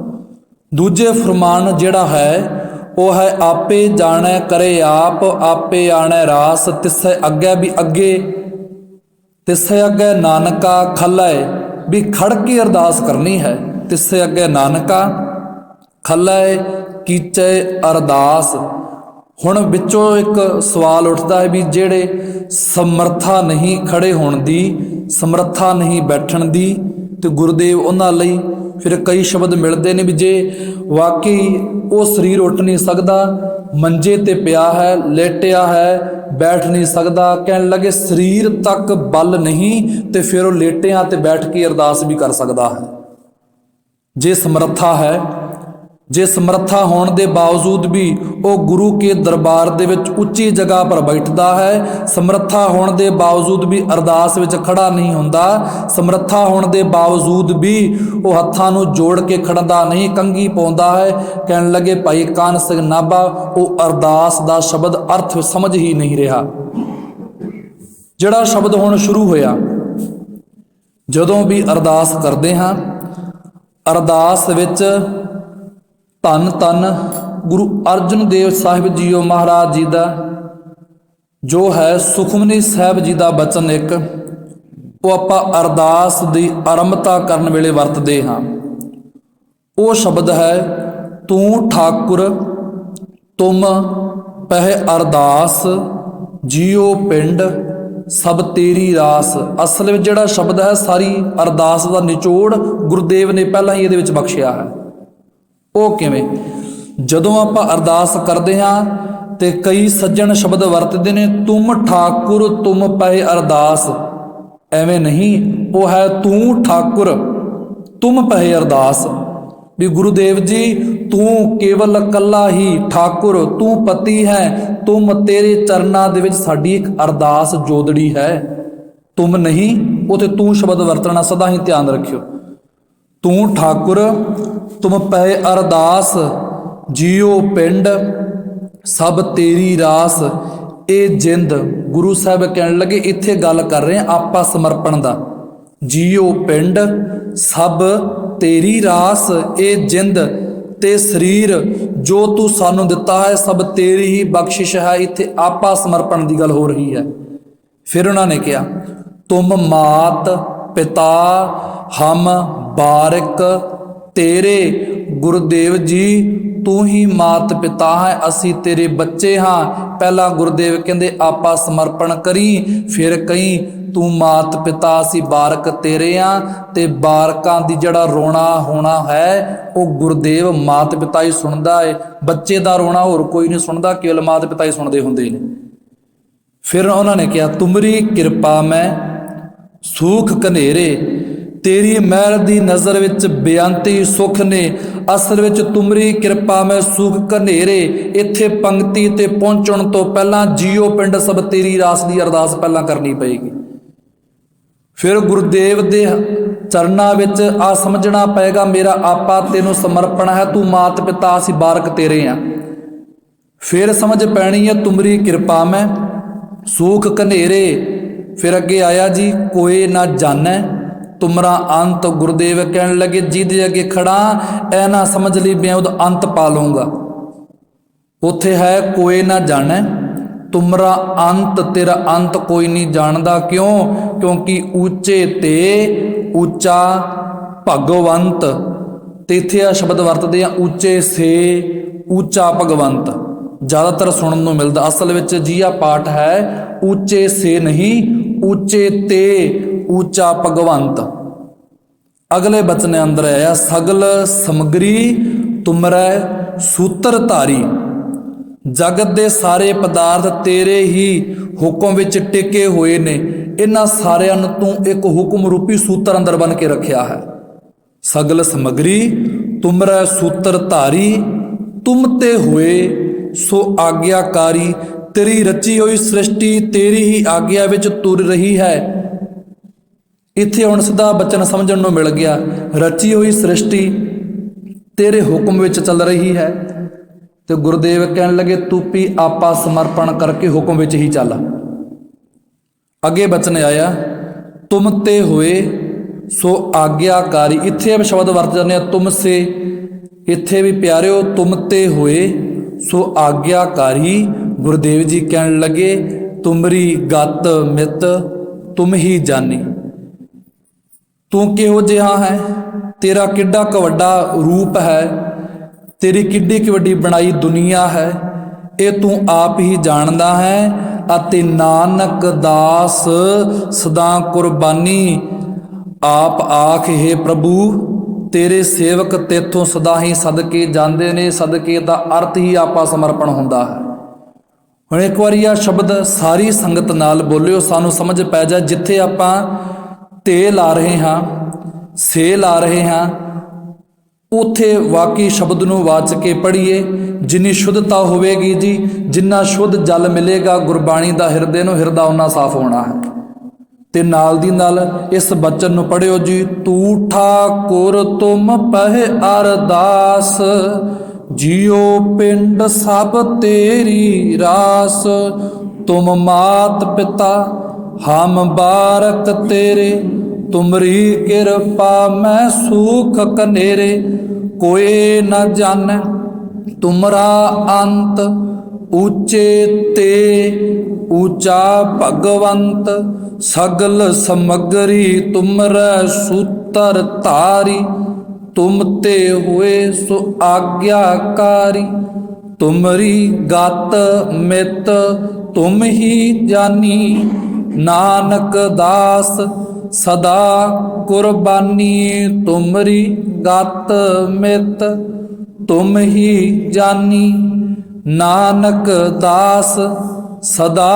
ਦੂਜੇ ਫਰਮਾਨ ਜਿਹੜਾ ਹੈ ਉਹ ਹੈ ਆਪੇ ਜਾਣੈ ਕਰੇ ਆਪ, ਆਪੇ ਆਣੈ ਰਾਸ, ਤਿਸੈ ਅੱਗੇ, ਵੀ ਅੱਗੇ, ਤਿਸੈ ਅੱਗੇ ਨਾਨਕਾ ਖਲੈ, ਵੀ ਖੜ ਕੇ ਅਰਦਾਸ ਕਰਨੀ ਹੈ। ਤਿਸੈ ਅੱਗੇ ਨਾਨਕਾ ਖਲੈ ਕੀਚੈ ਅਰਦਾਸ। ਹੁਣ ਵਿੱਚੋਂ ਇੱਕ ਸਵਾਲ ਉੱਠਦਾ ਹੈ ਵੀ ਜਿਹੜੇ ਸਮਰੱਥਾ ਨਹੀਂ ਖੜੇ ਹੋਣ ਦੀ, ਸਮਰੱਥਾ ਨਹੀਂ ਬੈਠਣ ਦੀ, ਤੇ ਗੁਰਦੇਵ ਉਹਨਾਂ ਲਈ ਫਿਰ ਕਈ ਸ਼ਬਦ ਮਿਲਦੇ ਨੇ ਵੀ ਜੇ ਵਾਕਈ ਉਹ ਸਰੀਰ ਉੱਠ ਨਹੀਂ ਸਕਦਾ, ਮੰਜੇ ਤੇ ਪਿਆ ਹੈ, ਲੇਟਿਆ ਹੈ, ਬੈਠ ਨਹੀਂ ਸਕਦਾ, ਕਹਿਣ ਲੱਗੇ ਸਰੀਰ ਤੱਕ ਬਲ ਨਹੀਂ, ਤੇ ਫਿਰ ਉਹ ਲੇਟਿਆਂ ਤੇ ਬੈਠ ਕੇ ਅਰਦਾਸ ਵੀ ਕਰ ਸਕਦਾ ਹੈ ਜੇ ਸਮਰੱਥਾ ਹੈ। ਜੇ ਸਮਰੱਥਾ ਹੋਣ ਦੇ ਬਾਵਜੂਦ ਵੀ ਉਹ ਗੁਰੂ ਕੇ ਦਰਬਾਰ ਦੇ ਵਿੱਚ ਉੱਚੀ ਜਗ੍ਹਾ ਪਰ ਬੈਠਦਾ ਹੈ, ਸਮਰੱਥਾ ਹੋਣ ਦੇ ਬਾਵਜੂਦ ਵੀ ਅਰਦਾਸ ਵਿੱਚ ਖੜਾ ਨਹੀਂ ਹੁੰਦਾ, ਸਮਰੱਥਾ ਹੋਣ ਦੇ ਬਾਵਜੂਦ ਵੀ ਉਹ ਹੱਥਾਂ ਨੂੰ ਜੋੜ ਕੇ ਖੜਦਾ ਨਹੀਂ, ਕੰਘੀ ਪਾਉਂਦਾ ਹੈ। ਕਹਿਣ ਲੱਗੇ ਭਾਈ ਕਾਹਨ ਸਿੰਘ ਨਾਭਾ, ਉਹ ਅਰਦਾਸ ਦਾ ਸ਼ਬਦ ਅਰਥ ਸਮਝ ਹੀ ਨਹੀਂ ਰਿਹਾ। ਜਿਹੜਾ ਸ਼ਬਦ ਹੁਣ ਸ਼ੁਰੂ ਹੋਇਆ, ਜਦੋਂ ਵੀ ਅਰਦਾਸ ਕਰਦੇ ਹਾਂ, ਅਰਦਾਸ ਵਿੱਚ ਧੰਨ ਧੰਨ ਗੁਰੂ ਅਰਜਨ ਦੇਵ ਸਾਹਿਬ ਜੀਓ ਮਹਾਰਾਜ ਜੀ ਦਾ ਜੋ ਹੈ ਸੁਖਮਨੀ ਸਾਹਿਬ ਜੀ ਦਾ ਬਚਨ ਇੱਕ, ਉਹ ਆਪਾਂ ਅਰਦਾਸ ਦੀ ਆਰੰਭਤਾ ਕਰਨ ਵੇਲੇ ਵਰਤਦੇ ਹਾਂ। ਉਹ ਸ਼ਬਦ ਹੈ, ਤੂੰ ਠਾਕੁਰ ਤੁਮ ਪਹਿ ਅਰਦਾਸ, ਜੀਓ ਪਿੰਡ ਸਭ ਤੇਰੀ ਰਾਸ। ਅਸਲ ਵਿੱਚ ਜਿਹੜਾ ਸ਼ਬਦ ਹੈ, ਸਾਰੀ ਅਰਦਾਸ ਦਾ ਨਿਚੋੜ ਗੁਰਦੇਵ ਨੇ ਪਹਿਲਾਂ ਹੀ ਇਹਦੇ ਵਿੱਚ ਬਖਸ਼ਿਆ ਹੈ। ਉਹ ਕਿਵੇਂ? ਜਦੋਂ ਆਪਾਂ ਅਰਦਾਸ ਕਰਦੇ ਹਾਂ ਤੇ ਕਈ ਸੱਜਣ ਸ਼ਬਦ ਵਰਤਦੇ ਨੇ, ਤੁਮ ਠਾਕੁਰ ਤੁਮ ਪਹਿ ਅਰਦਾਸ। ਐਵੇਂ ਨਹੀਂ, ਉਹ ਹੈ ਤੂੰ ਠਾਕੁਰ ਤੁਮ ਪਹਿ ਅਰਦਾਸ, ਵੀ ਗੁਰੂਦੇਵ ਜੀ ਤੂੰ ਕੇਵਲ ਇਕੱਲਾ ਹੀ ਠਾਕੁਰ, ਤੂੰ ਪਤੀ ਹੈ, ਤੁਮ ਤੇਰੇ ਚਰਨਾਂ ਦੇ ਵਿੱਚ ਸਾਡੀ ਇੱਕ ਅਰਦਾਸ ਜੋਦੜੀ ਹੈ। ਤੁਮ ਨਹੀਂ, ਉਥੇ ਤੂੰ ਸ਼ਬਦ ਵਰਤਣਾ ਸਦਾ ਹੀ ਧਿਆਨ ਰੱਖਿਓ। ਤੂੰ ਠਾਕੁਰ ਤੁਮ ਪਹਿ ਅਰਦਾਸ, ਜੀਓ ਪਿੰਡ ਸਭ ਤੇਰੀ ਰਾਸ। ਇਹ ਜਿੰਦ ਗੁਰੂ ਸਾਹਿਬ ਕਹਿਣ ਲੱਗੇ, ਇੱਥੇ ਗੱਲ ਕਰ ਰਹੇ ਆਪਾ ਸਮਰਪਣ ਦਾ। ਜੀਓ ਪਿੰਡ ਸਭ ਤੇਰੀ ਰਾਸ, ਇਹ ਜਿੰਦ ਤੇ ਸਰੀਰ ਜੋ ਤੂੰ ਸਾਨੂੰ ਦਿੱਤਾ ਹੈ ਸਭ ਤੇਰੀ ਹੀ ਬਖਸ਼ਿਸ਼ ਹੈ। ਇੱਥੇ ਆਪਾ ਸਮਰਪਣ ਦੀ ਗੱਲ ਹੋ ਰਹੀ ਹੈ। ਫਿਰ ਉਹਨਾਂ ਨੇ ਕਿਹਾ, ਤੁਮ ਮਾਤ ਪਿਤਾ ਹਮ ਬਾਰਿਕ ਤੇਰੇ, ਗੁਰਦੇਵ ਜੀ ਤੂੰ ਹੀ ਮਾਤ ਪਿਤਾ ਹੈ, ਅਸੀਂ ਤੇਰੇ ਬੱਚੇ ਹਾਂ। ਪਹਿਲਾਂ ਗੁਰਦੇਵ ਕਹਿੰਦੇ ਆਪਾ ਸਮਰਪਣ ਕਰੀ, ਫਿਰ ਕਹੀਂ ਤੂੰ ਮਾਤ ਪਿਤਾ, ਅਸੀਂ ਬਾਰਕ ਤੇਰੇ ਆ। ਤੇ ਬਾਰਕਾਂ ਦੀ ਜਿਹੜਾ ਰੋਣਾ ਹੋਣਾ ਹੈ ਉਹ ਗੁਰਦੇਵ ਮਾਤ ਪਿਤਾ ਹੀ ਸੁਣਦਾ ਹੈ। ਬੱਚੇ ਦਾ ਰੋਣਾ ਹੋਰ ਕੋਈ ਨਹੀਂ ਸੁਣਦਾ, ਕੇਵਲ ਮਾਤ ਪਿਤਾ ਹੀ ਸੁਣਦੇ ਹੁੰਦੇ ਨੇ। ਫਿਰ ਉਹਨਾਂ ਨੇ ਕਿਹਾ ਤੁਮਰੀ ਕਿਰਪਾ ਮੈਂ ਸੂਖ ਕਨੇਰੇ, ਤੇਰੀ ਮਹਿਰ ਦੀ ਨਜ਼ਰ ਵਿੱਚ ਬੇਅੰਤੀ ਸੁਖ ਨੇ। ਅਸਲ ਵਿੱਚ ਤੁਮਰੀ ਕਿਰਪਾ ਮੈਂ ਸੁਖ ਕਨੇਰੇ, ਇੱਥੇ ਪੰਕਤੀ ਤੇ ਪਹੁੰਚਣ ਤੋਂ ਪਹਿਲਾਂ ਜੀਓ ਪਿੰਡ ਸਭ ਤੇਰੀ ਰਾਸ ਦੀ ਅਰਦਾਸ ਪਹਿਲਾਂ ਕਰਨੀ ਪਏਗੀ। ਫਿਰ ਗੁਰਦੇਵ ਦੇ ਚਰਨਾਂ ਵਿੱਚ ਆ ਸਮਝਣਾ ਪਏਗਾ ਮੇਰਾ ਆਪਾ ਤੈਨੂੰ ਸਮਰਪਣ ਹੈ, ਤੂੰ ਮਾਤ ਪਿਤਾ ਅਸੀਂ ਬਾਰਕ ਤੇਰੇ ਆ। ਫਿਰ ਸਮਝ ਪੈਣੀ ਹੈ ਤੁਮਰੀ ਕਿਰਪਾ ਮੈਂ ਸੂਖ ਕਨੇਰੇ। ਫਿਰ ਅੱਗੇ ਆਇਆ ਜੀ ਕੋਏ ਨਾ ਜਾਣੈ ਤੁਮਰਾ ਅੰਤ। ਗੁਰਦੇਵ ਕਹਿਣ ਲੱਗੇ ਜਿਹਦੇ ਅੱਗੇ ਖੜਾ ਐ ਨਾ ਸਮਝ ਲਈ ਮੈਂ ਉਹਦਾ ਅੰਤ ਪਾ ਲਊਂਗਾ। ਉੱਥੇ ਹੈ ਕੋਏ ਨਾ ਜਾਣੈ ਤੁਮਰਾ ਅੰਤ, ਤੇਰਾ ਅੰਤ ਕੋਈ ਨਹੀਂ ਜਾਣਦਾ। ਕਿਉਂ? ਕਿਉਂਕਿ ਉੱਚੇ ਤੇ ਉੱਚਾ ਭਗਵੰਤ। ਤੇ ਇੱਥੇ ਆ ਸ਼ਬਦ ਵਰਤਦੇ ਆ ਉੱਚੇ ਸੇ ਉੱਚਾ ਭਗਵੰਤ, ਜ਼ਿਆਦਾਤਰ ਸੁਣਨ ਨੂੰ ਮਿਲਦਾ। ਅਸਲ ਵਿੱਚ ਜੀਆ ਪਾਠ ਹੈ ਉੱਚੇ ਸੇ ਨਹੀਂ, ਉੱਚੇ ਤੇ ਉੱਚਾ ਭਗਵੰਤ। ਅਗਲੇ ਬਚਨ ਅੰਦਰ ਆਇਆ ਸਗਲ ਸਮਗਰੀ ਤੁਮਰੈ ਸੂਤਰ ਧਾਰੀ। ਜਗਤ ਦੇ ਸਾਰੇ ਪਦਾਰਥ ਤੇਰੇ ਹੀ ਹੁਕਮ ਵਿੱਚ ਟਿਕੇ ਹੋਏ ਨੇ, ਇਹਨਾਂ ਸਾਰਿਆਂ ਨੂੰ ਤੂੰ ਇੱਕ ਹੁਕਮ ਰੂਪੀ ਸੂਤਰ ਅੰਦਰ ਬਣ ਕੇ ਰੱਖਿਆ ਹੈ। ਸਗਲ ਸਮਗਰੀ ਤੁਮਰੈ ਸੂਤਰ ਧਾਰੀ, ਤੁਮ ਤੇ ਹੋਏ ਸੋ ਆਗਿਆਕਾਰੀ। ਤੇਰੀ ਰਚੀ ਹੋਈ ਸ੍ਰਿਸ਼ਟੀ ਤੇਰੀ ਹੀ ਆਗਿਆ ਵਿੱਚ ਤੁਰ ਰਹੀ ਹੈ। ਇੱਥੇ ਹੁਣ ਸਿੱਧਾ ਬਚਨ ਸਮਝਣ ਨੂੰ ਮਿਲ ਗਿਆ, ਰਚੀ ਹੋਈ ਸ੍ਰਿਸ਼ਟੀ ਤੇਰੇ ਹੁਕਮ ਵਿੱਚ ਚੱਲ ਰਹੀ ਹੈ। ਤੇ ਗੁਰਦੇਵ ਕਹਿਣ ਲੱਗੇ ਤੂੰ ਵੀ ਆਪਾ ਸਮਰਪਣ ਕਰਕੇ ਹੁਕਮ ਵਿੱਚ ਹੀ ਚੱਲ। ਅੱਗੇ ਬਚਨ ਆਇਆ ਤੁਮ ਤੇ ਹੋਏ ਸੋ ਆਗਿਆਕਾਰੀ। ਇੱਥੇ ਵੀ ਸ਼ਬਦ ਵਰਤ ਜਾਂਦੇ ਆ ਤੁਮ ਸੇ, ਇੱਥੇ ਵੀ ਪਿਆਰਿਓ ਤੁਮ ਤੇ ਹੋਏ ਸੋ ਆਗਿਆਕਾਰੀ। ਗੁਰਦੇਵ ਜੀ ਕਹਿਣ ਲੱਗੇ ਤੁਮਰੀ ਗਤ ਮਿਤ ਤੁਮ ਹੀ ਜਾਨੀ। ਤੂੰ ਕਿਹੋ ਜਿਹਾ ਹੈ, ਤੇਰਾ ਕਿੱਡਾ ਕੁ ਵੱਡਾ ਰੂਪ ਹੈ, ਤੇਰੀ ਕਿੱਡੀ ਕੁ ਵੱਡੀ ਬਣਾਈ ਦੁਨੀਆ ਹੈ, ਇਹ ਤੂੰ ਆਪ ਹੀ ਜਾਣਦਾ ਹੈ। ਅਤੇ ਨਾਨਕ ਦਾਸ ਸਦਾ ਕੁਰਬਾਨੀ। ਆਪ ਆਖ ਹੈ ਪ੍ਰਭੂ ਤੇਰੇ ਸੇਵਕ ਤੇਥੋਂ ਸਦਾ ਹੀ ਸਦਕੇ ਜਾਂਦੇ ਨੇ। ਸਦਕੇ ਦਾ ਅਰਥ ਹੀ ਆਪਾ ਸਮਰਪਣ ਹੁੰਦਾ ਹੈ। ਹੁਣ ਇੱਕ ਵਾਰੀ ਆ ਸ਼ਬਦ ਸਾਰੀ ਸੰਗਤ ਨਾਲ ਬੋਲਿਓ, ਸਾਨੂੰ ਸਮਝ ਪੈ ਜਾ। ਜਿੱਥੇ ਆਪਾਂ ਤੇ ਲਾ ਰਹੇ ਹਾਂ, ਸੇ ਲਾ ਰਹੇ ਹਾਂ, ਉੱਥੇ ਵਾਕਈ ਸ਼ਬਦ ਨੂੰ ਵਾਚ ਕੇ ਪੜ੍ਹੀਏ। ਜਿੰਨੀ ਸ਼ੁੱਧਤਾ ਹੋਵੇਗੀ ਜੀ, ਜਿੰਨਾ ਸ਼ੁੱਧ ਜਲ ਮਿਲੇਗਾ ਗੁਰਬਾਣੀ ਦਾ ਹਿਰਦੇ ਨੂੰ, ਹਿਰਦਾ ਉਨਾ ਸਾਫ਼ ਹੋਣਾ ਹੈ। ਤੇ ਨਾਲ ਦੀ ਨਾਲ ਇਸ ਬਚਨ ਨੂੰ ਪੜ੍ਹਿਓ ਜੀ। ਤੂ ਠਾਕੁਰ ਤੁਮ ਪਹਿ ਅਰਦਾਸ, ਜਿਉ ਪਿੰਡ ਸਭ ਤੇਰੀ ਰਾਸ। ਤੁਮ ਮਾਤ ਪਿਤਾ ਹਮ ਬਾਰਕ ਤੇਰੇ, ਤੁਮਰੀ ਕਿਰਪਾ ਮੈਂ ਸੂਖ ਕਨੇਰੇ। ਕੋਏ ਨ ਜਾਣੈ ਤੁਮਰਾ ਅੰਤ, ਉੱਚੇ ਤੇ ਉੱਚਾ ਭਗਵੰਤ। ਸਗਲ ਸਮਗਰੀ ਤੁਮਰੈ ਸੂਤਰ ਧਾਰੀ, ਤੁਮ ਤੇ ਹੋਏ ਸੋ ਆਗਿਆਕਾਰੀ। ਤੁਮਰੀ ਗਤ ਮਿਤ ਤੁਮ ਹੀ ਜਾਨੀ, ਨਾਨਕ ਦਾਸ ਸਦਾ ਕੁਰਬਾਨੀ। ਤੁਮਰੀ ਗਤ ਮਿਤ ਤੁਮ ਹੀ ਜਾਨੀ, ਨਾਨਕ ਦਾਸ ਸਦਾ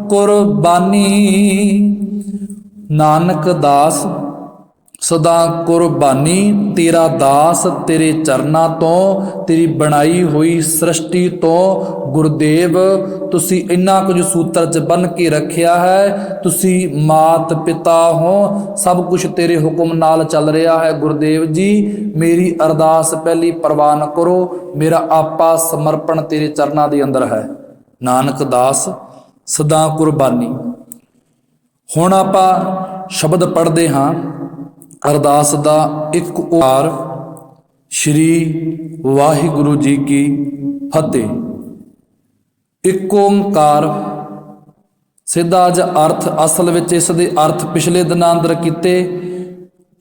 ਕੁਰਬਾਨੀ। ਨਾਨਕ ਦਾਸ ਸਦਾ ਕੁਰਬਾਨੀ। ਤੇਰਾ ਦਾਸ ਤੇਰੇ ਚਰਨਾਂ ਤੋਂ, ਤੇਰੀ ਬਣਾਈ ਹੋਈ ਸ੍ਰਿਸ਼ਟੀ ਤੋਂ ਗੁਰਦੇਵ ਤੁਸੀਂ ਇੰਨਾ ਕੁਝ ਸੂਤਰ 'ਚ ਬੰਨ੍ਹ ਕੇ ਰੱਖਿਆ ਹੈ। ਤੁਸੀਂ ਮਾਤ ਪਿਤਾ ਹੋ, ਸਭ ਕੁਝ ਤੇਰੇ ਹੁਕਮ ਨਾਲ ਚੱਲ ਰਿਹਾ ਹੈ। ਗੁਰਦੇਵ ਜੀ ਮੇਰੀ ਅਰਦਾਸ ਪਹਿਲੀ ਪ੍ਰਵਾਨ ਕਰੋ, ਮੇਰਾ ਆਪਾ ਸਮਰਪਣ ਤੇਰੇ ਚਰਨਾਂ ਦੇ ਅੰਦਰ ਹੈ। ਨਾਨਕ ਦਾਸ ਸਦਾ ਕੁਰਬਾਨੀ। ਹੁਣ ਆਪਾਂ ਸ਼ਬਦ ਪੜ੍ਹਦੇ ਹਾਂ ਅਰਦਾਸ ਦਾ। ਇੱਕ ਓਂਕਾਰ ਸ਼੍ਰੀ ਵਾਹਿਗੁਰੂ ਜੀ ਕੀ ਫਤਿਹ। ਇੱਕ ਓਂਕਾਰ ਸਿੱਧਾ ਅੱਜ ਅਰਥ, ਅਸਲ ਵਿੱਚ ਇਸ ਦੇ ਅਰਥ ਪਿਛਲੇ ਦਿਨਾਂ ਅੰਦਰ ਕੀਤੇ।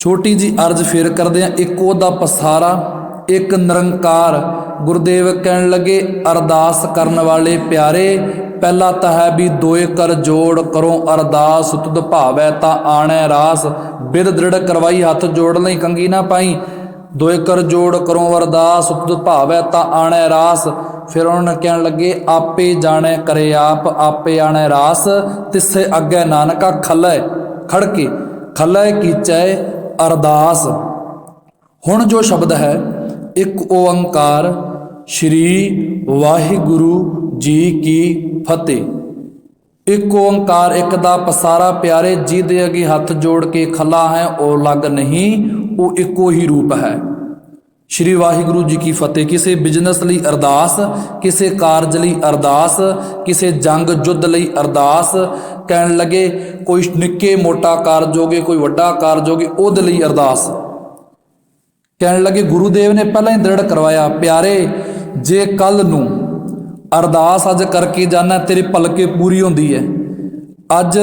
ਛੋਟੀ ਜੀ ਅਰਜ਼ ਫੇਰ ਕਰਦੇ ਹਾਂ। ਇੱਕ ਉਹਦਾ ਪਸਾਰਾ ਇੱਕ ਨਿਰੰਕਾਰ। ਗੁਰਦੇਵ ਕਹਿਣ ਲੱਗੇ ਅਰਦਾਸ ਕਰਨ ਵਾਲੇ ਪਿਆਰੇ, ਪਹਿਲਾ ਤਾਂ ਹੈ ਵੀ ਦੋਏ ਕਰ ਜੋੜ ਕਰੋ ਅਰਦਾਸ, ਤੁਧ ਭਾਵੈ ਤਾਂ ਆਣੈ ਰਾਸ। ਬਿਦ ਦ੍ਰਿੜ ਕਰਵਾਈ ਹੱਥ ਜੋੜ ਲਈ ਕੰਗੀ ਨਾ ਪਾਈ, ਦੋਏ ਕਰ ਜੋੜ ਕਰੋ ਅਰਦਾਸ, ਤੁਧ ਭਾਵੈ ਤਾਂ ਆਣੈ ਰਾਸ। ਫਿਰ ਉਹਨਾਂ ਨੇ ਕਹਿਣ ਲੱਗੇ ਆਪੇ ਜਾਣੈ ਕਰੇ ਆਪ, ਆਪੇ ਆਣੈ ਰਾਸ। ਤਿਸੇ ਅੱਗੇ ਨਾਨਕਾ ਖਲੈ ਖੜ ਕੇ ਖਲੈ ਕੀਚੈ ਅਰਦਾਸ। ਹੁਣ ਜੋ ਸ਼ਬਦ ਹੈ ਇੱਕ ਓੰਕਾਰ ਸ਼੍ਰੀ ਵਾਹਿਗੁਰੂ ਜੀ ਕੀ ਫਤਿਹ। ਇੱਕ ਓੰਕਾਰ, ਇੱਕ ਦਾ ਪਸਾਰਾ ਪਿਆਰੇ, ਜਿਹਦੇ ਅੱਗੇ ਹੱਥ ਜੋੜ ਕੇ ਖਲਾ ਹੈ ਉਹ ਅਲੱਗ ਨਹੀਂ, ਉਹ ਇੱਕੋ ਹੀ ਰੂਪ ਹੈ। ਸ਼੍ਰੀ ਵਾਹਿਗੁਰੂ ਜੀ ਕੀ ਫਤਿਹ। ਕਿਸੇ ਬਿਜ਼ਨਸ ਲਈ ਅਰਦਾਸ, ਕਿਸੇ ਕਾਰਜ ਲਈ ਅਰਦਾਸ, ਕਿਸੇ ਜੰਗ ਯੁੱਧ ਲਈ ਅਰਦਾਸ। ਕਹਿਣ ਲੱਗੇ ਕੋਈ ਨਿੱਕੇ ਮੋਟਾ ਕਾਰਜ ਹੋਗੇ, ਕੋਈ ਵੱਡਾ ਕਾਰਜ ਹੋਗੇ, ਉਹਦੇ ਲਈ ਅਰਦਾਸ। ਕਹਿਣ ਲੱਗੇ ਗੁਰੂਦੇਵ ਨੇ ਪਹਿਲਾਂ ਹੀ ਦ੍ਰਿੜ ਕਰਵਾਇਆ ਪਿਆਰੇ, ਜੇ ਕੱਲ ਨੂੰ ਅਰਦਾਸ ਅੱਜ ਕਰਕੇ ਜਾਣਾ ਤੇਰੇ ਭਲਕੇ ਪੂਰੀ ਹੁੰਦੀ ਹੈ। ਅੱਜ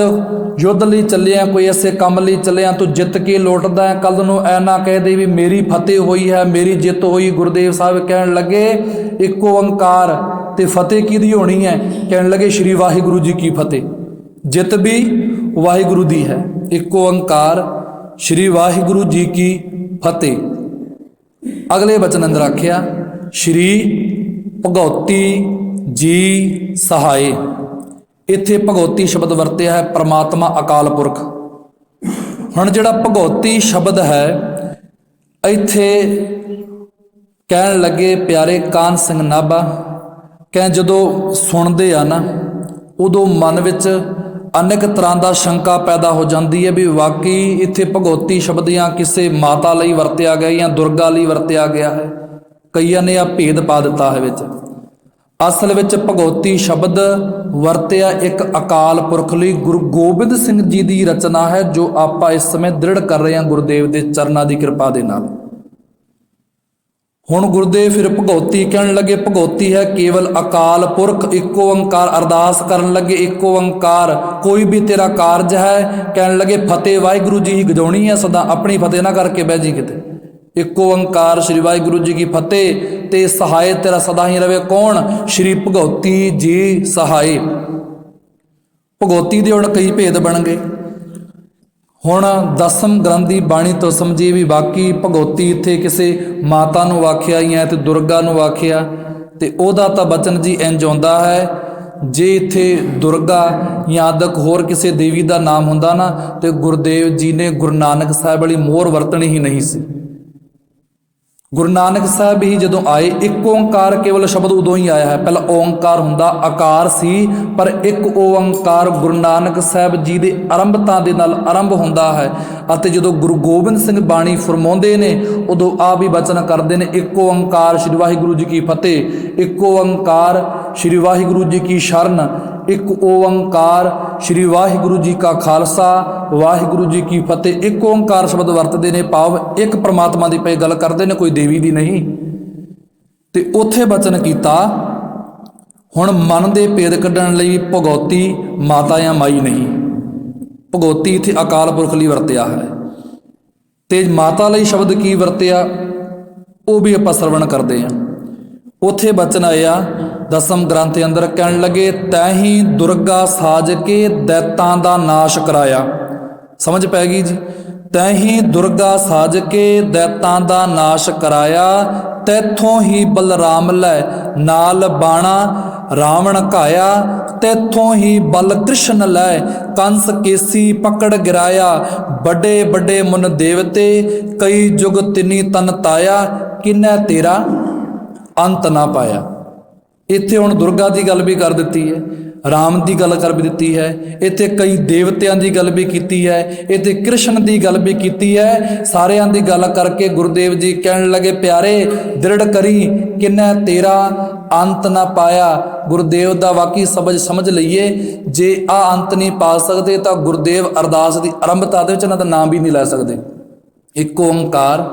ਯੁੱਧ ਲਈ ਚੱਲਿਆ, ਕੋਈ ਐਸੇ ਕੰਮ ਲਈ ਚੱਲਿਆ, ਤੂੰ ਜਿੱਤ ਕੇ ਲੌਟਦਾ ਹੈ, ਕੱਲ ਨੂੰ ਐ ਨਾ ਕਹਿ ਦੇ ਵੀ ਮੇਰੀ ਫਤਿਹ ਹੋਈ ਹੈ, ਮੇਰੀ ਜਿੱਤ ਹੋਈ। ਗੁਰਦੇਵ ਸਾਹਿਬ ਕਹਿਣ ਲੱਗੇ ਇੱਕ ਓੰਕਾਰ, ਤੇ ਫਤਿਹ ਕਿਹਦੀ ਹੋਣੀ ਹੈ? ਕਹਿਣ ਲੱਗੇ ਸ਼੍ਰੀ ਵਾਹਿਗੁਰੂ ਜੀ ਕੀ ਫਤਿਹ। ਜਿੱਤ ਵੀ ਵਾਹਿਗੁਰੂ ਦੀ ਹੈ। ਇੱਕ ਓੰਕਾਰ ਸ਼੍ਰੀ ਵਾਹਿਗੁਰੂ ਜੀ ਕੀ ਫਤਿਹ। ਅਗਲੇ ਬਚਨ ਅੰਦਰ ਆਖਿਆ ਸ਼੍ਰੀ ਭਗਉਤੀ ਜੀ ਸਹਾਏ। ਇੱਥੇ ਭਗਉਤੀ ਸ਼ਬਦ ਵਰਤਿਆ ਹੈ ਪ੍ਰਮਾਤਮਾ ਅਕਾਲ ਪੁਰਖ। ਹੁਣ ਜਿਹੜਾ ਭਗਉਤੀ ਸ਼ਬਦ ਹੈ ਇੱਥੇ ਕਹਿਣ ਲੱਗੇ ਪਿਆਰੇ ਕਾਨ ਸਿੰਘ ਨਾਭਾ, ਕਹਿ ਜਦੋਂ ਸੁਣਦੇ ਆ ਨਾ ਉਦੋਂ ਮਨ ਵਿੱਚ ਅਨੇਕ ਤਰ੍ਹਾਂ ਦਾ ਸ਼ੰਕਾ ਪੈਦਾ ਹੋ ਜਾਂਦੀ ਹੈ ਵੀ ਵਾਕਈ ਇੱਥੇ ਭਗਉਤੀ ਸ਼ਬਦ ਜਾਂ ਕਿਸੇ ਮਾਤਾ ਲਈ ਵਰਤਿਆ ਗਿਆ ਜਾਂ ਦੁਰਗਾ ਲਈ ਵਰਤਿਆ ਗਿਆ ਹੈ। ਕਈਆਂ ਨੇ ਆ ਭੇਦ ਪਾ ਦਿੱਤਾ ਹੈ ਵਿੱਚ। ਅਸਲ ਵਿੱਚ ਭਗਉਤੀ ਸ਼ਬਦ ਵਰਤਿਆ ਇੱਕ ਅਕਾਲ ਪੁਰਖ ਲਈ ਗੁਰੂ ਗੋਬਿੰਦ ਸਿੰਘ ਜੀ ਦੀ ਰਚਨਾ ਹੈ, ਜੋ ਆਪਾਂ ਇਸ ਸਮੇਂ ਦ੍ਰਿੜ ਕਰ ਰਹੇ ਹਾਂ ਗੁਰਦੇਵ ਦੇ ਚਰਨਾਂ ਦੀ ਕਿਰਪਾ ਦੇ ਨਾਲ। ਹੁਣ ਗੁਰਦੇਵ ਫਿਰ ਭਗਉਤੀ ਕਹਿਣ ਲੱਗੇ, ਭਗਉਤੀ ਹੈ ਕੇਵਲ ਅਕਾਲ ਪੁਰਖ ਇੱਕ ਓੰਕਾਰ। ਅਰਦਾਸ ਕਰਨ ਲੱਗੇ ਇੱਕ ਓੰਕਾਰ, ਕੋਈ ਵੀ ਤੇਰਾ ਕਾਰਜ ਹੈ ਕਹਿਣ ਲੱਗੇ ਫਤਿਹ ਵਾਹਿਗੁਰੂ ਜੀ ਹੀ ਗਜਾਉਣੀ ਹੈ ਸਦਾ, ਆਪਣੀ ਫਤਿਹ ਨਾ ਕਰਕੇ ਬਹਿ ਜੀ ਕਿਤੇ। ਇੱਕ ਓੰਕਾਰ ਸ਼੍ਰੀ ਵਾਹਿਗੁਰੂ ਜੀ ਕੀ ਫਤਿਹ, ਤੇ ਸਹਾਏ ਤੇਰਾ ਸਦਾ ਹੀ ਰਵੇ ਕੌਣ? ਸ਼੍ਰੀ ਭਗਉਤੀ ਜੀ ਸਹਾਏ। ਭਗਉਤੀ ਦੇ ਹੁਣ ਕਈ ਭੇਦ ਬਣ ਗਏ। ਹੁਣ ਦਸਮ ਗ੍ਰੰਥ ਦੀ ਬਾਣੀ ਤੋਂ ਸਮਝੀਏ ਵੀ ਬਾਕੀ ਭਗਉਤੀ ਇੱਥੇ ਕਿਸੇ ਮਾਤਾ ਨੂੰ ਆਖਿਆ ਹੀ ਹੈ ਤੇ ਦੁਰਗਾ ਨੂੰ ਆਖਿਆ, ਤੇ ਉਹਦਾ ਤਾਂ ਬਚਨ ਜੀ ਇੰਝ ਆਉਂਦਾ ਹੈ ਜੇ ਇੱਥੇ ਦੁਰਗਾ ਜਾਂ ਆਦਿਕ ਹੋਰ ਕਿਸੇ ਦੇਵੀ ਦਾ ਨਾਮ ਹੁੰਦਾ ਨਾ ਤੇ ਗੁਰਦੇਵ ਜੀ ਨੇ ਗੁਰੂ ਨਾਨਕ ਸਾਹਿਬ ਵਾਲੀ ਮੋਹਰ ਵਰਤਣੀ ਹੀ ਨਹੀਂ ਸੀ। ਗੁਰੂ ਨਾਨਕ ਸਾਹਿਬ ਹੀ ਜਦੋਂ ਆਏ ਇੱਕ ਓੰਕਾਰ ਕੇਵਲ ਸ਼ਬਦ ਉਦੋਂ ਹੀ ਆਇਆ ਹੈ। ਪਹਿਲਾਂ ਓੰਕਾਰ ਹੁੰਦਾ ਆਕਾਰ ਸੀ, ਪਰ ਇੱਕ ਓੰਕਾਰ ਗੁਰੂ ਨਾਨਕ ਸਾਹਿਬ ਜੀ ਦੇ ਆਰੰਭਤਾ ਦੇ ਨਾਲ ਆਰੰਭ ਹੁੰਦਾ ਹੈ। ਅਤੇ ਜਦੋਂ ਗੁਰੂ ਗੋਬਿੰਦ ਸਿੰਘ ਬਾਣੀ ਫਰਮਾਉਂਦੇ ਨੇ ਉਦੋਂ ਆ ਵੀ ਬਚਨ ਕਰਦੇ ਨੇ ਇੱਕ ਓੰਕਾਰ ਸ਼੍ਰੀ ਵਾਹਿਗੁਰੂ ਜੀ ਕੀ ਫਤਿਹ, ਇੱਕ ਓੰਕਾਰ ਸ਼੍ਰੀ ਵਾਹਿਗੁਰੂ ਜੀ ਕੀ ਸ਼ਰਨ, ਇੱਕ ਓੰਕਾਰ ਸ਼੍ਰੀ ਵਾਹਿਗੁਰੂ ਜੀ ਕਾ ਖਾਲਸਾ ਵਾਹਿਗੁਰੂ ਜੀ ਕੀ ਫਤਿਹ। ਇੱਕ ਓੰਕਾਰ ਸ਼ਬਦ ਵਰਤਦੇ ਨੇ, ਭਾਵ ਇੱਕ ਪ੍ਰਮਾਤਮਾ ਦੀ ਪਏ ਗੱਲ ਕਰਦੇ ਨੇ, ਕੋਈ ਦੇਵੀ ਦੀ ਨਹੀਂ। ਤੇ ਉੱਥੇ ਬਚਨ ਕੀਤਾ ਹੁਣ ਮਨ ਦੇ ਭੇਦ ਕੱਢਣ ਲਈ ਭਗਉਤੀ ਮਾਤਾ ਜਾਂ ਮਾਈ ਨਹੀਂ, ਭਗਉਤੀ ਇੱਥੇ ਅਕਾਲ ਪੁਰਖ ਲਈ ਵਰਤਿਆ ਹੈ। ਤੇ ਮਾਤਾ ਲਈ ਸ਼ਬਦ ਕੀ ਵਰਤਿਆ ਉਹ ਵੀ ਆਪਾਂ ਸਰਵਣ ਕਰਦੇ ਹਾਂ। ਉੱਥੇ ਬਚਨ ਆਇਆ ਦਸਮ ਗ੍ਰੰਥ ਦੇ ਅੰਦਰ, ਕਹਿਣ ਲੱਗੇ ਤੈਹੀ ਦੁਰਗਾ ਸਾਜ ਕੇ ਦੈਤਾਂ ਦਾ ਨਾਸ਼ ਕਰਾਇਆ। ਸਮਝ ਪੈ ਗਈ ਜੀ? ਤੈਹੀ ਦੁਰਗਾ ਸਾਜ ਕੇ ਦੈਤਾਂ ਦਾ ਨਾਸ਼ ਕਰਾਇਆ, ਤੈਥੋਂ ਹੀ ਬਲਰਾਮ ਲੈ ਨਾਲ ਬਾਣਾ ਰਾਵਣ ਘਾਇਆ, ਤੈਥੋਂ ਹੀ ਬਲ ਕ੍ਰਿਸ਼ਨ ਲੈ ਕੰਸ ਕੇਸੀ ਪਕੜ ਗਿਰਾਇਆ, ਵੱਡੇ ਵੱਡੇ ਮੁਨ ਦੇਵਤੇ ਕਈ ਜੁਗ ਤਿਨੀ ਤਨ ਤਾਇਆ, ਕਿਨੈ ਤੇਰਾ ਅੰਤ ਨਾ ਪਾਇਆ। ਇੱਥੇ ਹੁਣ ਦੁਰਗਾ ਦੀ ਗੱਲ ਵੀ ਕਰ ਦਿੱਤੀ ਹੈ, ਰਾਮ ਦੀ ਗੱਲ ਕਰ ਵੀ ਦਿੱਤੀ ਹੈ, ਇੱਥੇ ਕਈ ਦੇਵਤਿਆਂ ਦੀ ਗੱਲ ਵੀ ਕੀਤੀ ਹੈ, ਇੱਥੇ ਕ੍ਰਿਸ਼ਨ ਦੀ ਗੱਲ ਵੀ ਕੀਤੀ ਹੈ। ਸਾਰਿਆਂ ਦੀ ਗੱਲ ਕਰਕੇ ਗੁਰਦੇਵ ਜੀ ਕਹਿਣ ਲੱਗੇ ਪਿਆਰੇ ਦ੍ਰਿੜ ਕਰੀ ਕਿਨੈ ਤੇਰਾ ਅੰਤ ਨਾ ਪਾਇਆ। ਗੁਰਦੇਵ ਦਾ ਵਾਕਈ ਸਮਝ ਲਈਏ, ਜੇ ਆ ਅੰਤ ਨਹੀਂ ਪਾ ਸਕਦੇ ਤਾਂ ਗੁਰਦੇਵ ਅਰਦਾਸ ਦੀ ਆਰੰਭਤਾ ਦੇ ਵਿੱਚ ਇਹਨਾਂ ਦਾ ਨਾਮ ਵੀ ਨਹੀਂ ਲੈ ਸਕਦੇ। ਇੱਕ ਓੰਕਾਰ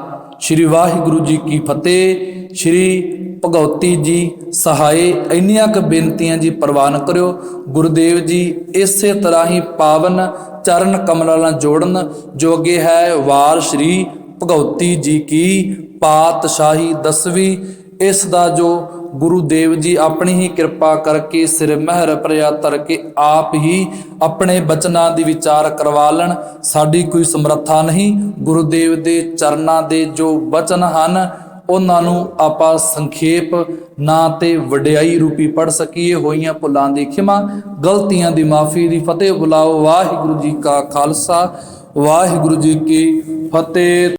ਸ਼੍ਰੀ ਵਾਹਿਗੁਰੂ ਜੀ ਕੀ ਫਤਿਹ, ਸ਼੍ਰੀ ਭਗਉਤੀ ਜੀ ਸਹਾਏ। ਇੰਨੀਆਂ ਕੁ ਬੇਨਤੀਆਂ ਜੀ ਪ੍ਰਵਾਨ ਕਰਿਓ। ਗੁਰਦੇਵ ਜੀ ਇਸੇ ਤਰ੍ਹਾਂ ਹੀ ਪਾਵਨ ਚਰਨ ਕਮਲਾਂ ਨਾਲ ਜੋੜਨ ਜੋ ਅੱਗੇ ਹੈ ਵਾਰ ਸ਼੍ਰੀ ਭਗਉਤੀ ਜੀ ਕੀ ਪਾਤਸ਼ਾਹੀ 10ਵੀਂ। ਇਸ ਦਾ ਜੋ ਗੁਰੂ ਦੇਵ ਜੀ ਆਪਣੀ ਹੀ ਕਿਰਪਾ ਕਰਕੇ ਸਿਰ ਮਹਿਰ ਭਰਿਆ ਧਰ ਕੇ ਆਪ ਹੀ ਆਪਣੇ ਬਚਨਾਂ ਦੀ ਵਿਚਾਰ ਕਰਵਾ ਲੈਣ। ਸਾਡੀ ਕੋਈ ਸਮਰੱਥਾ ਨਹੀਂ। ਗੁਰੂਦੇਵ ਦੇ ਚਰਨਾਂ ਦੇ ਜੋ ਬਚਨ ਹਨ ਉਹਨਾਂ ਨੂੰ ਆਪਾਂ ਸੰਖੇਪ ਨਾ ਤੇ ਵਡਿਆਈ ਰੂਪੀ ਪੜ੍ਹ ਸਕੀਏ। ਹੋਈਆਂ ਭੁੱਲਾਂ ਦੀ ਖਿਮਾ, ਗਲਤੀਆਂ ਦੀ ਮਾਫੀ ਦੀ ਫਤਿਹ ਬੁਲਾਓ। ਵਾਹਿਗੁਰੂ ਜੀ ਕਾ ਖਾਲਸਾ, ਵਾਹਿਗੁਰੂ ਜੀ ਕੀ ਫਤਿਹ।